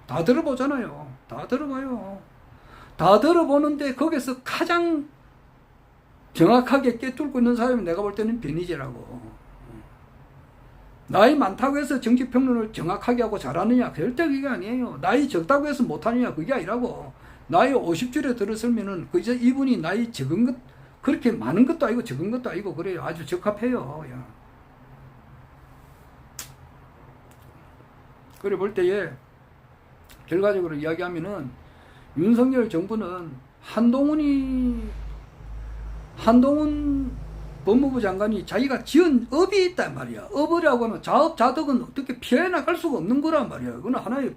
다 들어보잖아요. 다 들어봐요. 다 들어보는데 거기서 가장 정확하게 꿰뚫고 있는 사람이 내가 볼 때는 변희재라고. 나이 많다고 해서 정치평론을 정확하게 하고 잘하느냐? 절대 그게 아니에요. 나이 적다고 해서 못하느냐? 그게 아니라고. 나이 50줄에 들었으면은 그저 이분이 나이 적은 것, 그렇게 많은 것도 아니고 적은 것도 아니고 그래요. 아주 적합해요. 야. 그래 볼 때에 결과적으로 이야기하면은 윤석열 정부는 한동훈 법무부 장관이 자기가 지은 업이 있단 말이야. 업이라고 하면 자업자득은 어떻게 피해 나갈 수가 없는 거란 말이야. 그건 하나의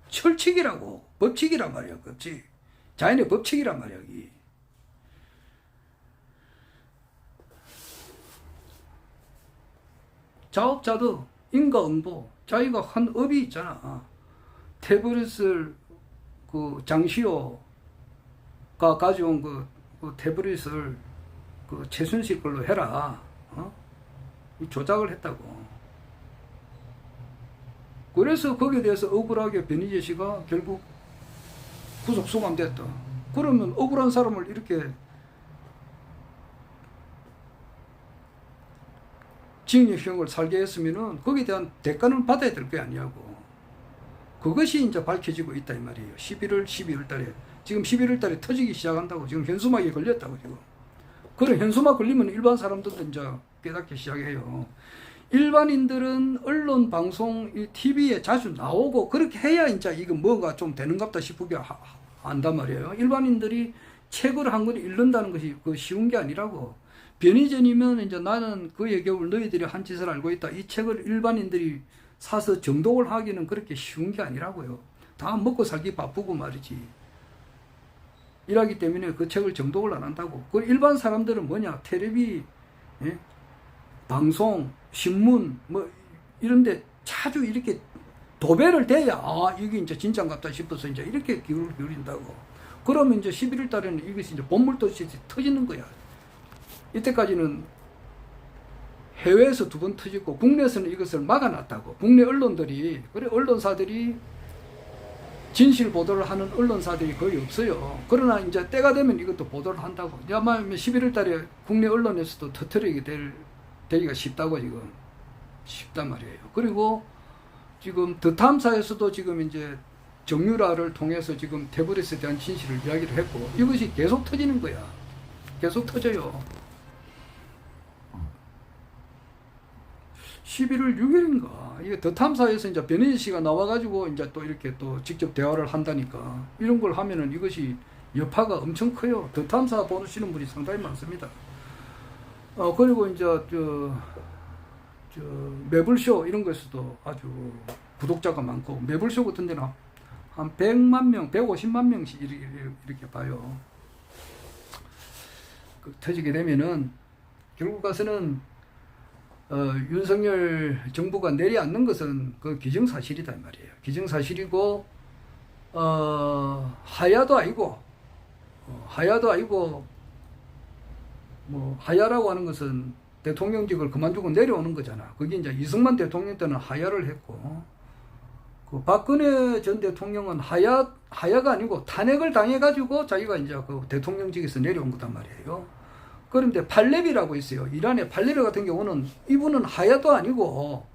철칙이라고, 법칙이란 말이야. 그렇지? 자연의 법칙이란 말이야. 여기. 자업자득, 인과응보, 자기가 한 업이 있잖아. 태블릿을 그 장시호가 가져온 그 태블릿을 그 최순실 걸로 해라. 조작을 했다고. 그래서 거기에 대해서 억울하게 변희재 씨가 결국 구속 수감됐다. 그러면 억울한 사람을 이렇게 징역형을 살게 했으면은 거기에 대한 대가는 받아야 될 게 아니냐고. 그것이 이제 밝혀지고 있다 이 말이에요. 12월 달에. 지금 11월 달에 터지기 시작한다고. 지금 현수막에 걸렸다고 지금. 그래 현수막 걸리면 일반 사람들도 이제 깨닫기 시작해요. 일반인들은 언론, 방송, TV에 자주 나오고 그렇게 해야 이제 이거 뭐가 좀 되는갑다 싶게 한단 말이에요. 일반인들이 책을 한 권 읽는다는 것이 그 쉬운 게 아니라고. 변희재님은 이제 나는 그의 겨울 너희들이 한 짓을 알고 있다. 이 책을 일반인들이 사서 정독을 하기는 그렇게 쉬운 게 아니라고요. 다 먹고 살기 바쁘고 말이지. 이러기 때문에 그 책을 정독을 안 한다고. 그 일반 사람들은 뭐냐, 텔레비, 예? 방송, 신문, 뭐 이런데 자주 이렇게 도배를 돼야 이게 이제 진짜인 같다 싶어서 이제 이렇게 기울인다고. 그러면 이제 11월 달에는 이것이 이제 본물도시 터지는 거야. 이때까지는 해외에서 2번 터지고 국내에서는 이것을 막아놨다고. 국내 언론들이, 그래 언론사들이 진실 보도를 하는 언론사들이 거의 없어요. 그러나 이제 때가 되면 이것도 보도를 한다고. 아마 11월 달에 국내 언론에서도 터뜨리게 되기가 쉽다고 지금. 쉽단 말이에요. 그리고 지금 더 탐사에서도 지금 이제 정유라를 통해서 지금 태블릿에 대한 진실을 이야기를 했고, 이것이 계속 터지는 거야. 계속 터져요. 11월 6일인가 이게 더 탐사에서 이제 변희재 씨가 나와가지고 이제 또 이렇게 또 직접 대화를 한다니까. 이런 걸 하면은 이것이 여파가 엄청 커요. 더 탐사 보시는 분이 상당히 많습니다. 그리고 이제 매불쇼 이런 것에서도 아주 구독자가 많고, 매불쇼 같은 데는 한 100만 명, 150만 명씩 이렇게 봐요. 터지게 되면은 결국 가서는 윤석열 정부가 내려앉는 것은 그 기정사실이다 이 말이에요. 기정사실이고 하야도 아니고 뭐 하야라고 하는 것은 대통령직을 그만두고 내려오는 거잖아. 그게 이제 이승만 대통령 때는 하야를 했고 그 박근혜 전 대통령은 하야가 아니고 탄핵을 당해가지고 자기가 이제 그 대통령직에서 내려온 거단 말이에요. 그런데 팔레비라고 있어요. 이란의 팔레비 같은 경우는 이분은 하야도 아니고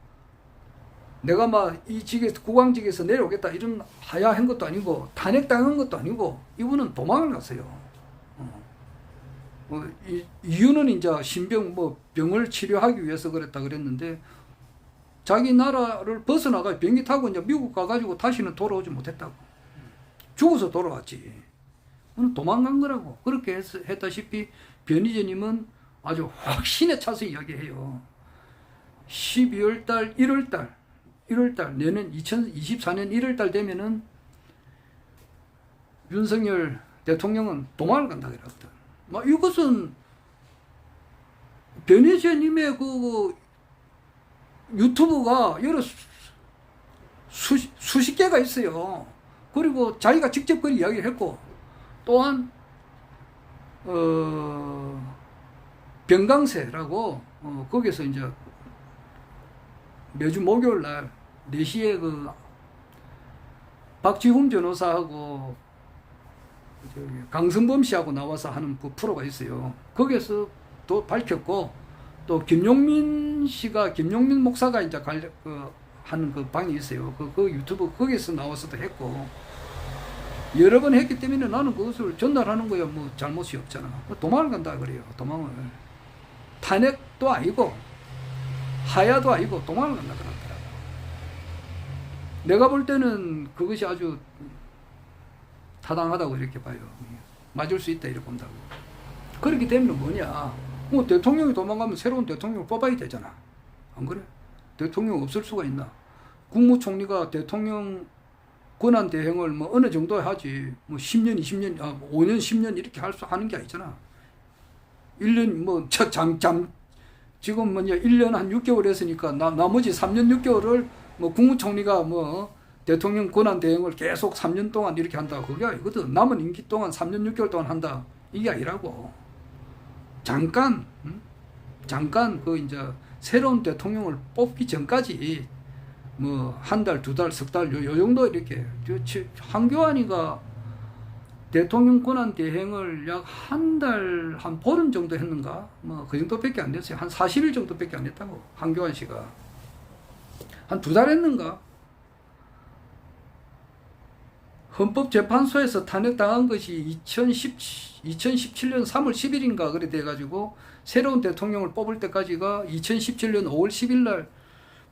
내가 막 이 직에서 국왕직에서 내려오겠다 이런 하야한 것도 아니고 탄핵 당한 것도 아니고 이분은 도망을 갔어요. 이유는 이제 신병 뭐 병을 치료하기 위해서 그랬다 그랬는데 자기 나라를 벗어나가 비행기 타고 이제 미국 가가지고 다시는 돌아오지 못했다고. 죽어서 돌아왔지. 도망간 거라고. 그렇게 했다시피 변희재님은 아주 확신에 차서 이야기해요. 12월 달, 1월 달, 내년 2024년 1월 달 되면은 윤석열 대통령은 도망을 간다 그랬거든. 이것은 변희재님의 그 유튜브가 여러 수십 개가 있어요. 그리고 자기가 직접 그 이야기를 했고 또한 병강세라고 거기서 이제 매주 목요일 날 4시에 그 박지훈 변호사하고 강성범 씨하고 나와서 하는 그 프로가 있어요. 거기에서 또 밝혔고 또 김용민 목사가 이제 하는 그 방이 있어요. 그 유튜브 거기에서 나와서도 했고 여러 번 했기 때문에 나는 그것을 전달하는 거야 뭐 잘못이 없잖아. 도망을 간다 그래요. 도망을. 탄핵도 아니고 하야도 아니고 도망을 간다 그러더라고. 내가 볼 때는 그것이 아주 타당하다고 이렇게 봐요. 맞을 수 있다 이렇게 본다고. 그렇기 때문에 뭐냐. 뭐 대통령이 도망가면 새로운 대통령을 뽑아야 되잖아. 안 그래? 대통령 없을 수가 있나. 국무총리가 대통령 권한 대행을 뭐 어느 정도 하지. 뭐 10년, 20년, 5년, 10년 이렇게 하는 게 아니잖아. 1년 뭐 지금 뭐냐 1년 한 6개월 했으니까 나머지 3년 6개월을 뭐 국무총리가 뭐 대통령 권한 대행을 계속 3년 동안 이렇게 한다. 그게 아니거든. 남은 임기 동안 3년 6개월 동안 한다. 이게 아니라고. 잠깐 그 이제 새로운 대통령을 뽑기 전까지 뭐 한 달, 두 달, 석 달 요 정도 이렇게 한교안이가 대통령 권한 대행을 약 한 달, 한 보름 정도 했는가? 뭐 그 정도밖에 안 됐어요. 한 40일 정도밖에 안 했다고. 한교안 씨가 한 2달 했는가? 헌법재판소에서 탄핵당한 것이 2017년 3월 10일인가 그래 돼가지고 새로운 대통령을 뽑을 때까지가 2017년 5월 10일 날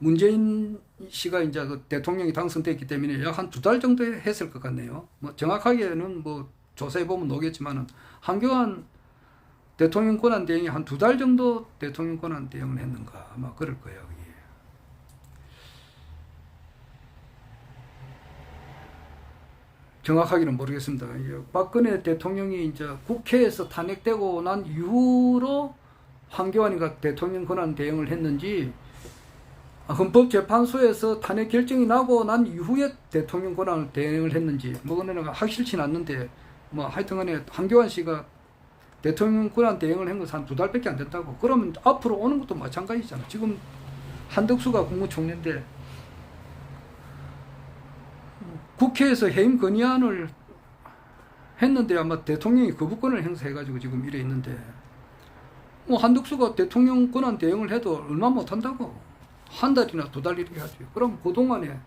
문재인 씨가 이제 그 대통령이 당선됐기 때문에 약 한 2달 정도 했을 것 같네요. 뭐 정확하게는 뭐 조사해보면 오겠지만은 한교안 대통령 권한 대행이 한 2달 정도 대통령 권한 대행을 했는가 아마 그럴 거예요. 정확하게는 모르겠습니다. 박근혜 대통령이 이제 국회에서 탄핵되고 난 이후로 한교안이가 대통령 권한 대행을 했는지 헌법재판소에서 탄핵 결정이 나고 난 이후에 대통령 권한 대행을 했는지 뭐 그거는 확실치는 않는데 뭐 하여튼간에 한교안 씨가 대통령 권한 대행을 한 것은 한 2달밖에 안 됐다고. 그러면 앞으로 오는 것도 마찬가지잖아. 지금 한덕수가 국무총리인데 국회에서 해임 건의안을 했는데 아마 대통령이 거부권을 행사해가지고 지금 이래 있는데 뭐 한덕수가 대통령 권한 대행을 해도 얼마 못한다고. 한 달이나 2달 이렇게 하죠. 그럼 그동안에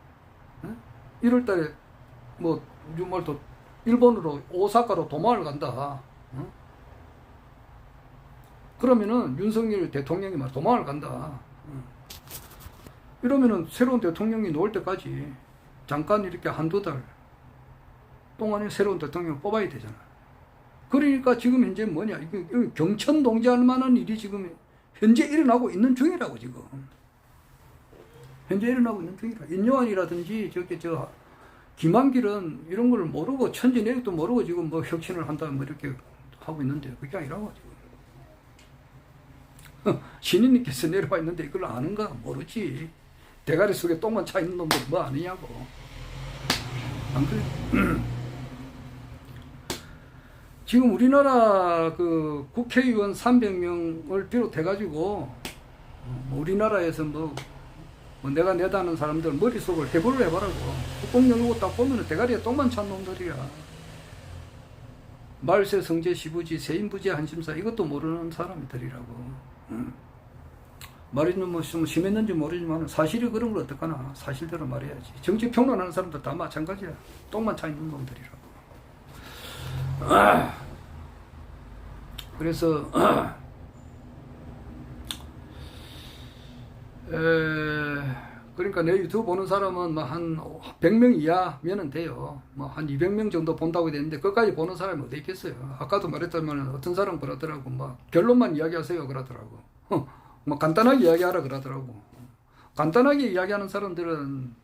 1월 달에 뭐 또 일본으로 오사카로 도망을 간다. 그러면은 윤석열 대통령이 막 도망을 간다. 이러면은 새로운 대통령이 나올 때까지 잠깐 이렇게 한두 달 동안에 새로운 대통령을 뽑아야 되잖아. 그러니까 지금 현재 뭐냐. 이거 경천동지할 만한 일이 지금 현재 일어나고 있는 중이라고 지금. 현재 일어나고 있는 중이라. 인요한이라든지 김한길은 이런 걸 모르고 천지내력도 모르고 지금 뭐 혁신을 한다 뭐 이렇게 하고 있는데 그게 아니라고 지금. 신인님께서 내려와 있는데 이걸 아는가? 모르지. 대가리 속에 똥만 차 있는 놈들 뭐 아느냐고. 안 그래? 지금 우리나라 그 국회의원 300명을 비롯해가지고 우리나라에서 뭐 내가 내다는 사람들 머릿속을 해부를 해보라고. 뚜껑 열고 딱 보면 대가리에 똥만 찬 놈들이야. 말세, 성제, 시부지, 세인부지, 한심사 이것도 모르는 사람들이라고. 말이 뭐 심했는지 모르지만 사실이 그런 걸 어떡하나. 사실대로 말해야지. 정치 평론하는 사람들 다 마찬가지야. 똥만 차 있는 놈들이라고. 그래서 그러니까 내 유튜브 보는 사람은 뭐 한 100명 이하면은 돼요. 뭐 한 200명 정도 본다고 되는데 그까지 보는 사람이 어디 있겠어요. 아까도 말했다면 어떤 사람 그러더라고. 뭐 결론만 이야기하세요 그러더라고. 뭐 간단하게 이야기하라 그러더라고. 간단하게 이야기하는 사람들은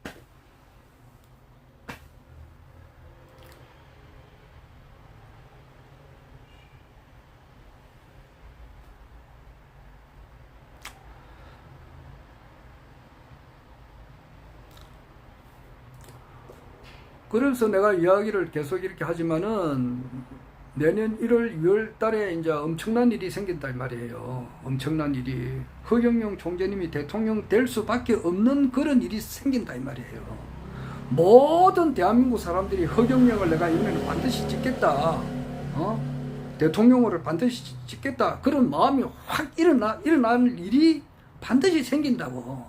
그래서 내가 이야기를 계속 이렇게 하지만은 내년 1월, 2월 달에 이제 엄청난 일이 생긴다 이 말이에요. 엄청난 일이. 허경영 총재님이 대통령 될 수밖에 없는 그런 일이 생긴다 이 말이에요. 모든 대한민국 사람들이 허경영을 내가 이번에는 반드시 찍겠다. 대통령으로 반드시 찍겠다. 그런 마음이 확 일어날 일이 반드시 생긴다고.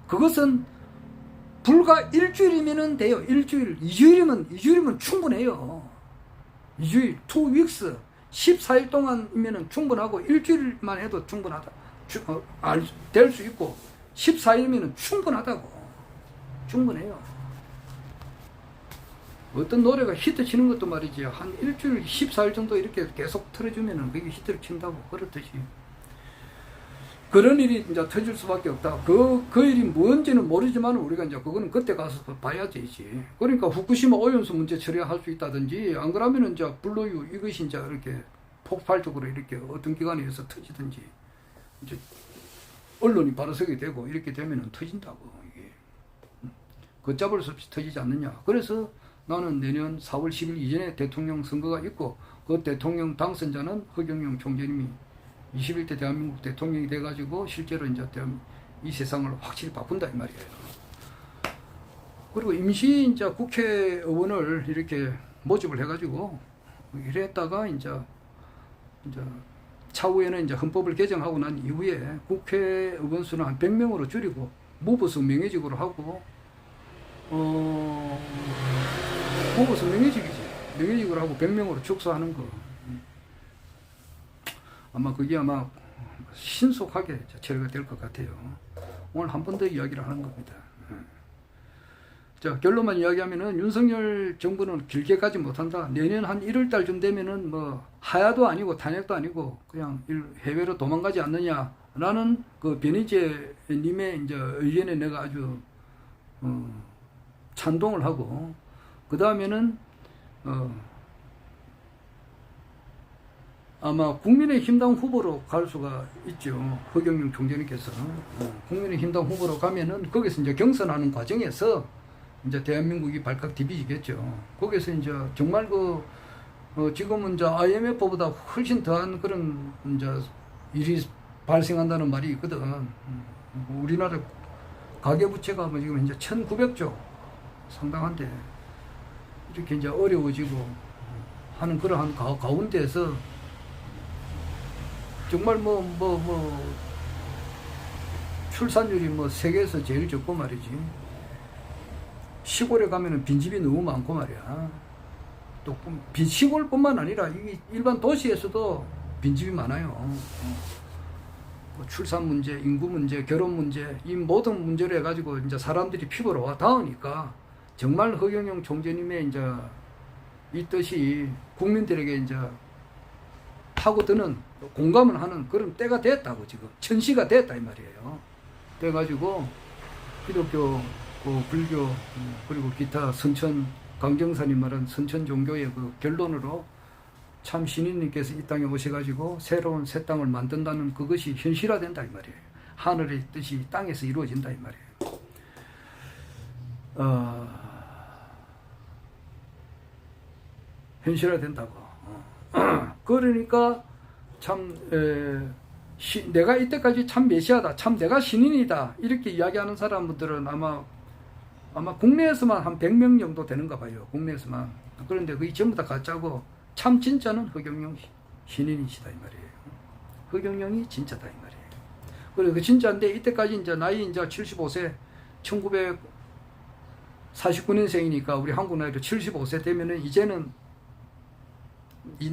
그것은 불과 일주일이면 돼요. 일주일. 2주일이면 충분해요. 2주일, 2 weeks, 14일 동안이면 충분하고, 일주일만 해도 충분하다. 될 수 있고, 14일이면 충분하다고. 충분해요. 어떤 노래가 히트 치는 것도 말이지, 한 일주일, 14일 정도 이렇게 계속 틀어주면 그게 히트를 친다고. 그렇듯이. 그런 일이 이제 터질 수밖에 없다. 그 일이 뭔지는 모르지만 우리가 이제 그거는 그때 가서 봐야지. 그러니까 후쿠시마 오염수 문제 처리할 수 있다든지, 안 그러면은 이제 불로유 이것이 이제 이렇게 폭발적으로 이렇게 어떤 기관에 의해서 터지든지, 이제 언론이 바로서게 되고 이렇게 되면은 터진다고. 이게 걷잡을 수 없이 터지지 않느냐. 그래서 나는 내년 4월 10일 이전에 대통령 선거가 있고, 그 대통령 당선자는 허경영 총재님이 21대 대한민국 대통령이 돼가지고 실제로 이제 이 세상을 확실히 바꾼다 이 말이에요. 그리고 임시 이제 국회의원을 이렇게 모집을 해가지고 이랬다가 이제 차후에는 이제 헌법을 개정하고 난 이후에 국회의원 수는 한 100명으로 줄이고 무보수 명예직으로 하고 무보수 명예직으로 하고 100명으로 축소하는 거. 아마 그게 아마 신속하게 처리가 될 것 같아요. 오늘 한 번 더 이야기를 하는 겁니다. 자, 결론만 이야기하면은 윤석열 정부는 길게 가지 못한다. 내년 한 1월 달쯤 되면은 뭐 하야도 아니고 탄핵도 아니고 그냥 해외로 도망가지 않느냐라는 그 변희재 님의 이제 의견에 내가 아주 찬동을 하고, 그 다음에는 아마 국민의힘당 후보로 갈 수가 있죠. 허경영 총재님께서. 국민의힘당 후보로 가면은 거기서 이제 경선하는 과정에서 이제 대한민국이 발칵 뒤비지겠죠. 거기서 이제 정말 지금은 이제 IMF보다 훨씬 더한 그런 이제 일이 발생한다는 말이 있거든. 우리나라 가계부채가 뭐 지금 이제 1900조 상당한데 이렇게 이제 어려워지고 하는 그러한 가운데서 정말 출산율이 세계에서 제일 적고 말이지. 시골에 가면은 빈집이 너무 많고 말이야. 또 시골뿐만 아니라 일반 도시에서도 빈집이 많아요. 출산 문제, 인구 문제, 결혼 문제, 이 모든 문제를 해가지고 이제 사람들이 피부로 와 닿으니까 정말 허경영 총재님의 이제 이 뜻이 국민들에게 이제 파고드는, 공감을 하는 그런 때가 됐다고, 지금 천시가 됐다 이 말이에요. 그래가지고 기독교, 불교, 그리고 기타 선천 강정산이 말한 선천 종교의 그 결론으로 참 신인님께서 이 땅에 오셔가지고 새로운 새 땅을 만든다는 그것이 현실화된다 이 말이에요. 하늘의 뜻이 땅에서 이루어진다 이 말이에요. 현실화된다고. 그러니까 참 내가 이때까지 참 메시아다, 참 내가 신인이다 이렇게 이야기하는 사람들은 아마 국내에서만 한 100명 정도 되는가 봐요. 국내에서만. 그런데 그게 전부 다 가짜고 참 진짜는 허경영 신인이시다 이 말이에요. 허경영이 진짜다 이 말이에요. 그리고 그 진짜인데 이때까지 이제 나이 이제 75세 1949년생이니까 우리 한국 나이로 75세 되면은 이제는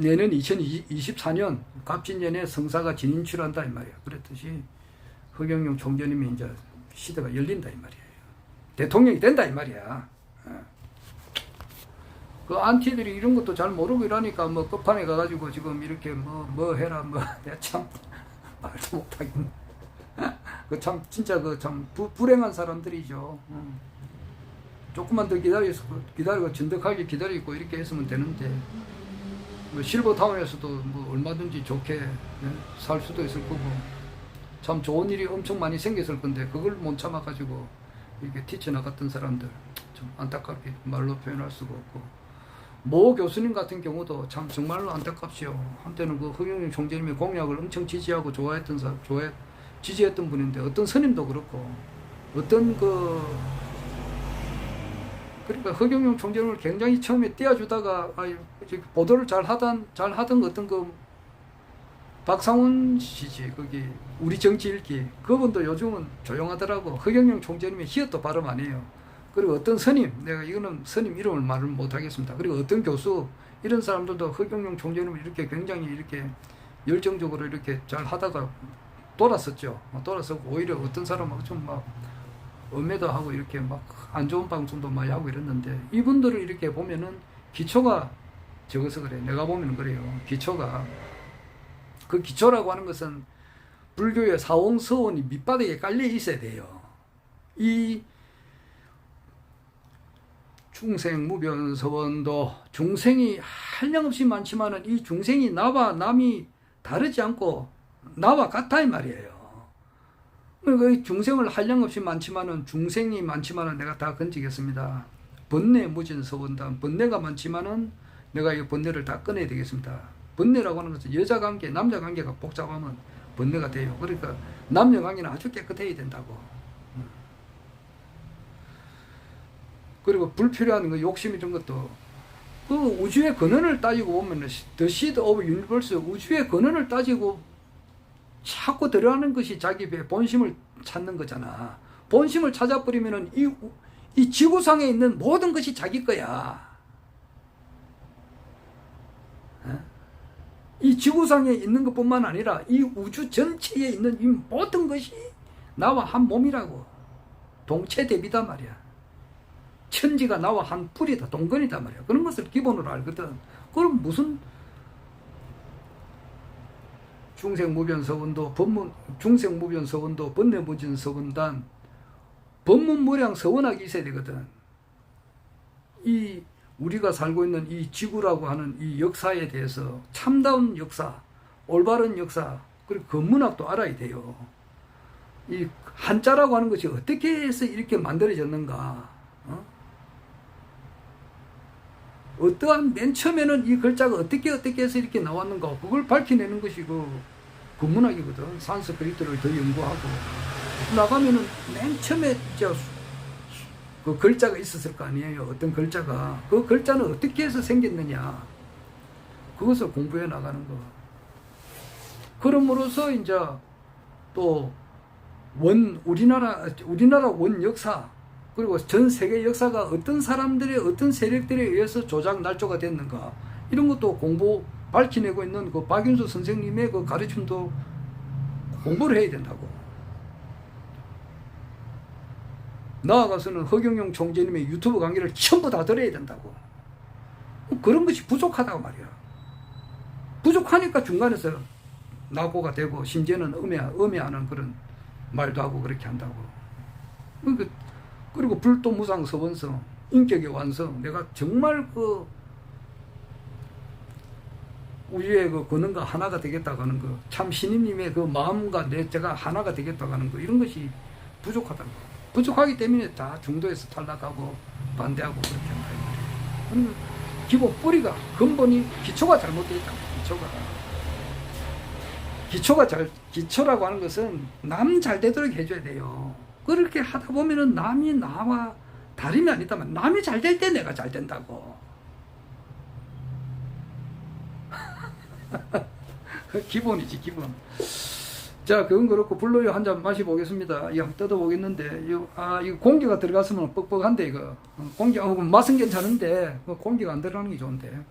내년 2024년 갑진년에 성사가 진인출한다 이 말이야. 그랬듯이 허경영 총재님이 이제 시대가 열린다 이 말이에요. 대통령이 된다 이 말이야. 그 안티들이 이런 것도 잘 모르고 이러니까 뭐 끝판에 가가지고 지금 이렇게 뭐 해라 내가 참 말도 못하겠네. 그 참 진짜 그 참 불행한 사람들이죠. 조금만 더 기다리고 진득하게 기다리고 이렇게 했으면 되는데 뭐 실버타운에서도 뭐 얼마든지 좋게 살 수도 있을 거고 참 좋은 일이 엄청 많이 생겼을 건데 그걸 못 참아가지고 이렇게 튀쳐나갔던 사람들 좀 안타깝게 말로 표현할 수가 없고 모 교수님 같은 경우도 참 정말로 안타깝지요. 한때는 그 허경영 총재님의 공약을 엄청 지지하고 지지했던 분인데 어떤 스님도 그렇고 어떤 그러니까 허경영 총재님을 굉장히 처음에 띄워주다가 보도를 잘 하던 어떤 그 박상훈 씨지 거기 우리 정치 읽기 그분도 요즘은 조용하더라고. 허경영 총재님의 히읗도 발음 안 해요. 그리고 어떤 스님 내가 이거는 스님 이름을 말을 못 하겠습니다. 그리고 어떤 교수 이런 사람들도 허경영 총재님을 이렇게 굉장히 이렇게 열정적으로 이렇게 잘 하다가 돌았었죠. 돌아서 오히려 어떤 사람하고 좀 막 음해도 하고 이렇게 막 안 좋은 방송도 많이 하고 이랬는데 이분들을 이렇게 보면은 기초가 적어서 그래. 내가 보면 그래요. 기초가 그 기초라고 하는 것은 불교의 사홍서원이 밑바닥에 깔려 있어야 돼요. 이 중생무변서원도 중생이 한량없이 많지만은 이 중생이 나와 남이 다르지 않고 나와 같아 이 말이에요. 그 중생을 한량없이 많지만은 중생이 많지만은 내가 다 건지겠습니다. 번뇌 무진 서원단 번뇌가 많지만은 내가 이 번뇌를 다 꺼내야 되겠습니다. 번뇌라고 하는 것은 여자 관계, 남자 관계가 복잡하면 번뇌가 돼요. 그러니까 남녀 관계는 아주 깨끗해야 된다고. 그리고 불필요한 그 욕심 이런 것도 그 우주의 근원을 따지고 보면 The Seed of Universe 우주의 근원을 따지고 자꾸 들어가는 것이 자기 본심을 찾는 거잖아. 본심을 찾아버리면은 이 지구상에 있는 모든 것이 자기 거야. 이 지구상에 있는 것뿐만 아니라 이 우주 전체에 있는 이 모든 것이 나와 한 몸이라고. 동체대비다 말이야. 천지가 나와 한 뿌리다, 동건이다 말이야. 그런 것을 기본으로 알거든. 그럼 무슨 중생무변서원도 중생무변서원도 번뇌무진서원단 법문무량 서원학이 있어야 되거든. 이 우리가 살고 있는 이 지구라고 하는 이 역사에 대해서 참다운 역사, 올바른 역사, 그리고 근문학도 알아야 돼요. 이 한자라고 하는 것이 어떻게 해서 이렇게 만들어졌는가? 어떠한 맨 처음에는 이 글자가 어떻게 해서 이렇게 나왔는가 그걸 밝혀내는 것이 그 근문학이거든. 산스크리트를 더 연구하고 나가면은 맨 처음에 그 글자가 있었을 거 아니에요. 어떤 글자가 그 글자는 어떻게 해서 생겼느냐 그것을 공부해 나가는 거. 그럼으로써 이제 또 우리나라 원 역사 그리고 전 세계 역사가 어떤 사람들의 어떤 세력들에 의해서 조작 날조가 됐는가 이런 것도 밝혀내고 있는 그 박윤수 선생님의 그 가르침도 공부를 해야 된다고. 나아가서는 허경영 총재님의 유튜브 강의를 전부 다 들어야 된다고. 그런 것이 부족하다고 말이야. 부족하니까 중간에서 낙오가 되고 심지어는 음해하는 그런 말도 하고 그렇게 한다고. 그리고 불도 무상 서원성 인격의 완성. 내가 정말 그 우주의 그 권능과 하나가 되겠다고 하는 거, 참 신인님의 그 마음과 제가 하나가 되겠다고 하는 거, 이런 것이 부족하다고. 부족하기 때문에 다 중도에서 탈락하고 반대하고 그렇게 한다. 그러면 기본 뿌리가, 근본이, 기초가 잘못되어 있다. 기초라고 하는 것은 남 잘 되도록 해줘야 돼요. 그렇게 하다 보면은 남이 나와 다름이 아니다만, 남이 잘 될 때 내가 잘 된다고. 기본이지, 기본. 자, 그건 그렇고, 불로유 한 잔 마셔보겠습니다. 이거 한번 뜯어보겠는데, 이거 공기가 들어갔으면 뻑뻑한데, 이거. 맛은 괜찮은데, 공기가 안 들어가는 게 좋은데.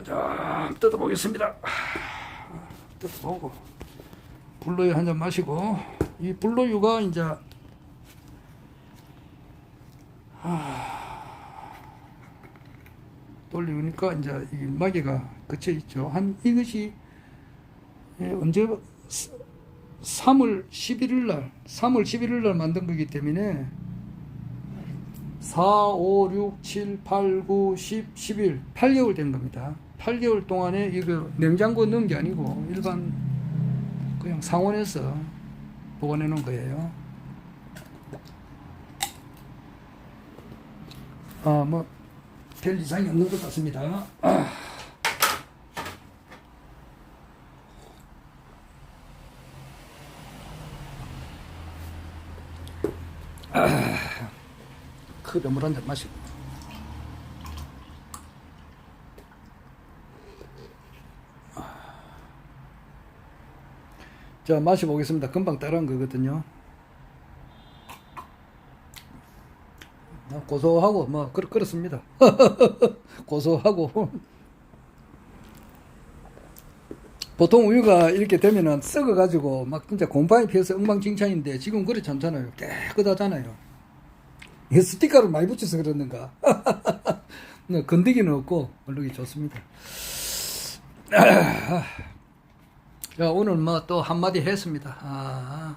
자, 뜯어보겠습니다. 뜯어보고. 불로유 한 잔 마시고, 이 불로유가 이제, 돌리니까 이제 이 마개가 그쳐 있죠. 이것이 언제 3월 11일 날 만든 거기 때문에 4, 5, 6, 7, 8, 9, 10, 11, 8개월 된 겁니다. 8개월 동안에 이거 냉장고에 넣은 게 아니고 일반 그냥 상온에서 보관해 놓은 거예요. 별 이상이 없는 것 같습니다. 컵에 물 한 잔 마시고. 자, 마셔보겠습니다. 금방 따라한 거거든요. 고소하고 그렇습니다. 고소하고. 보통 우유가 이렇게 되면은 썩어가지고 막 진짜 곰팡이 피어서 엉망진창인데 지금 그렇지 않잖아요. 깨끗하잖아요. 이게 스티커를 많이 붙여서 그러는가. 건더기는 없고 얼룩이 좋습니다. 자, 오늘 또 한마디 했습니다.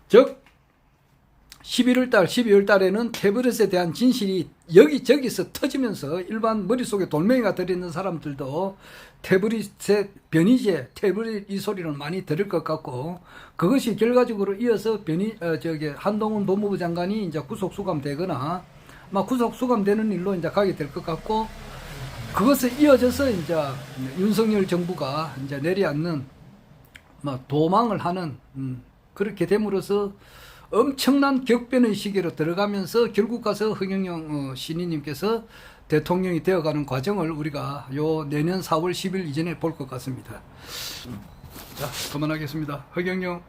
즉 12월 달에는 태블릿에 대한 진실이 여기저기서 터지면서 일반 머릿속에 돌멩이가 들어있는 사람들도 태블릿의 변이제, 태블릿 이 소리를 많이 들을 것 같고, 그것이 결과적으로 이어서 한동훈 법무부 장관이 이제 구속 수감되거나, 구속 수감되는 일로 이제 가게 될 것 같고, 그것에 이어져서 이제 윤석열 정부가 이제 내려앉는, 도망을 하는, 그렇게 됨으로써 엄청난 격변의 시기로 들어가면서 결국 가서 허경영 신인님께서 대통령이 되어가는 과정을 우리가 내년 4월 10일 이전에 볼 것 같습니다. 자, 그만하겠습니다. 허경영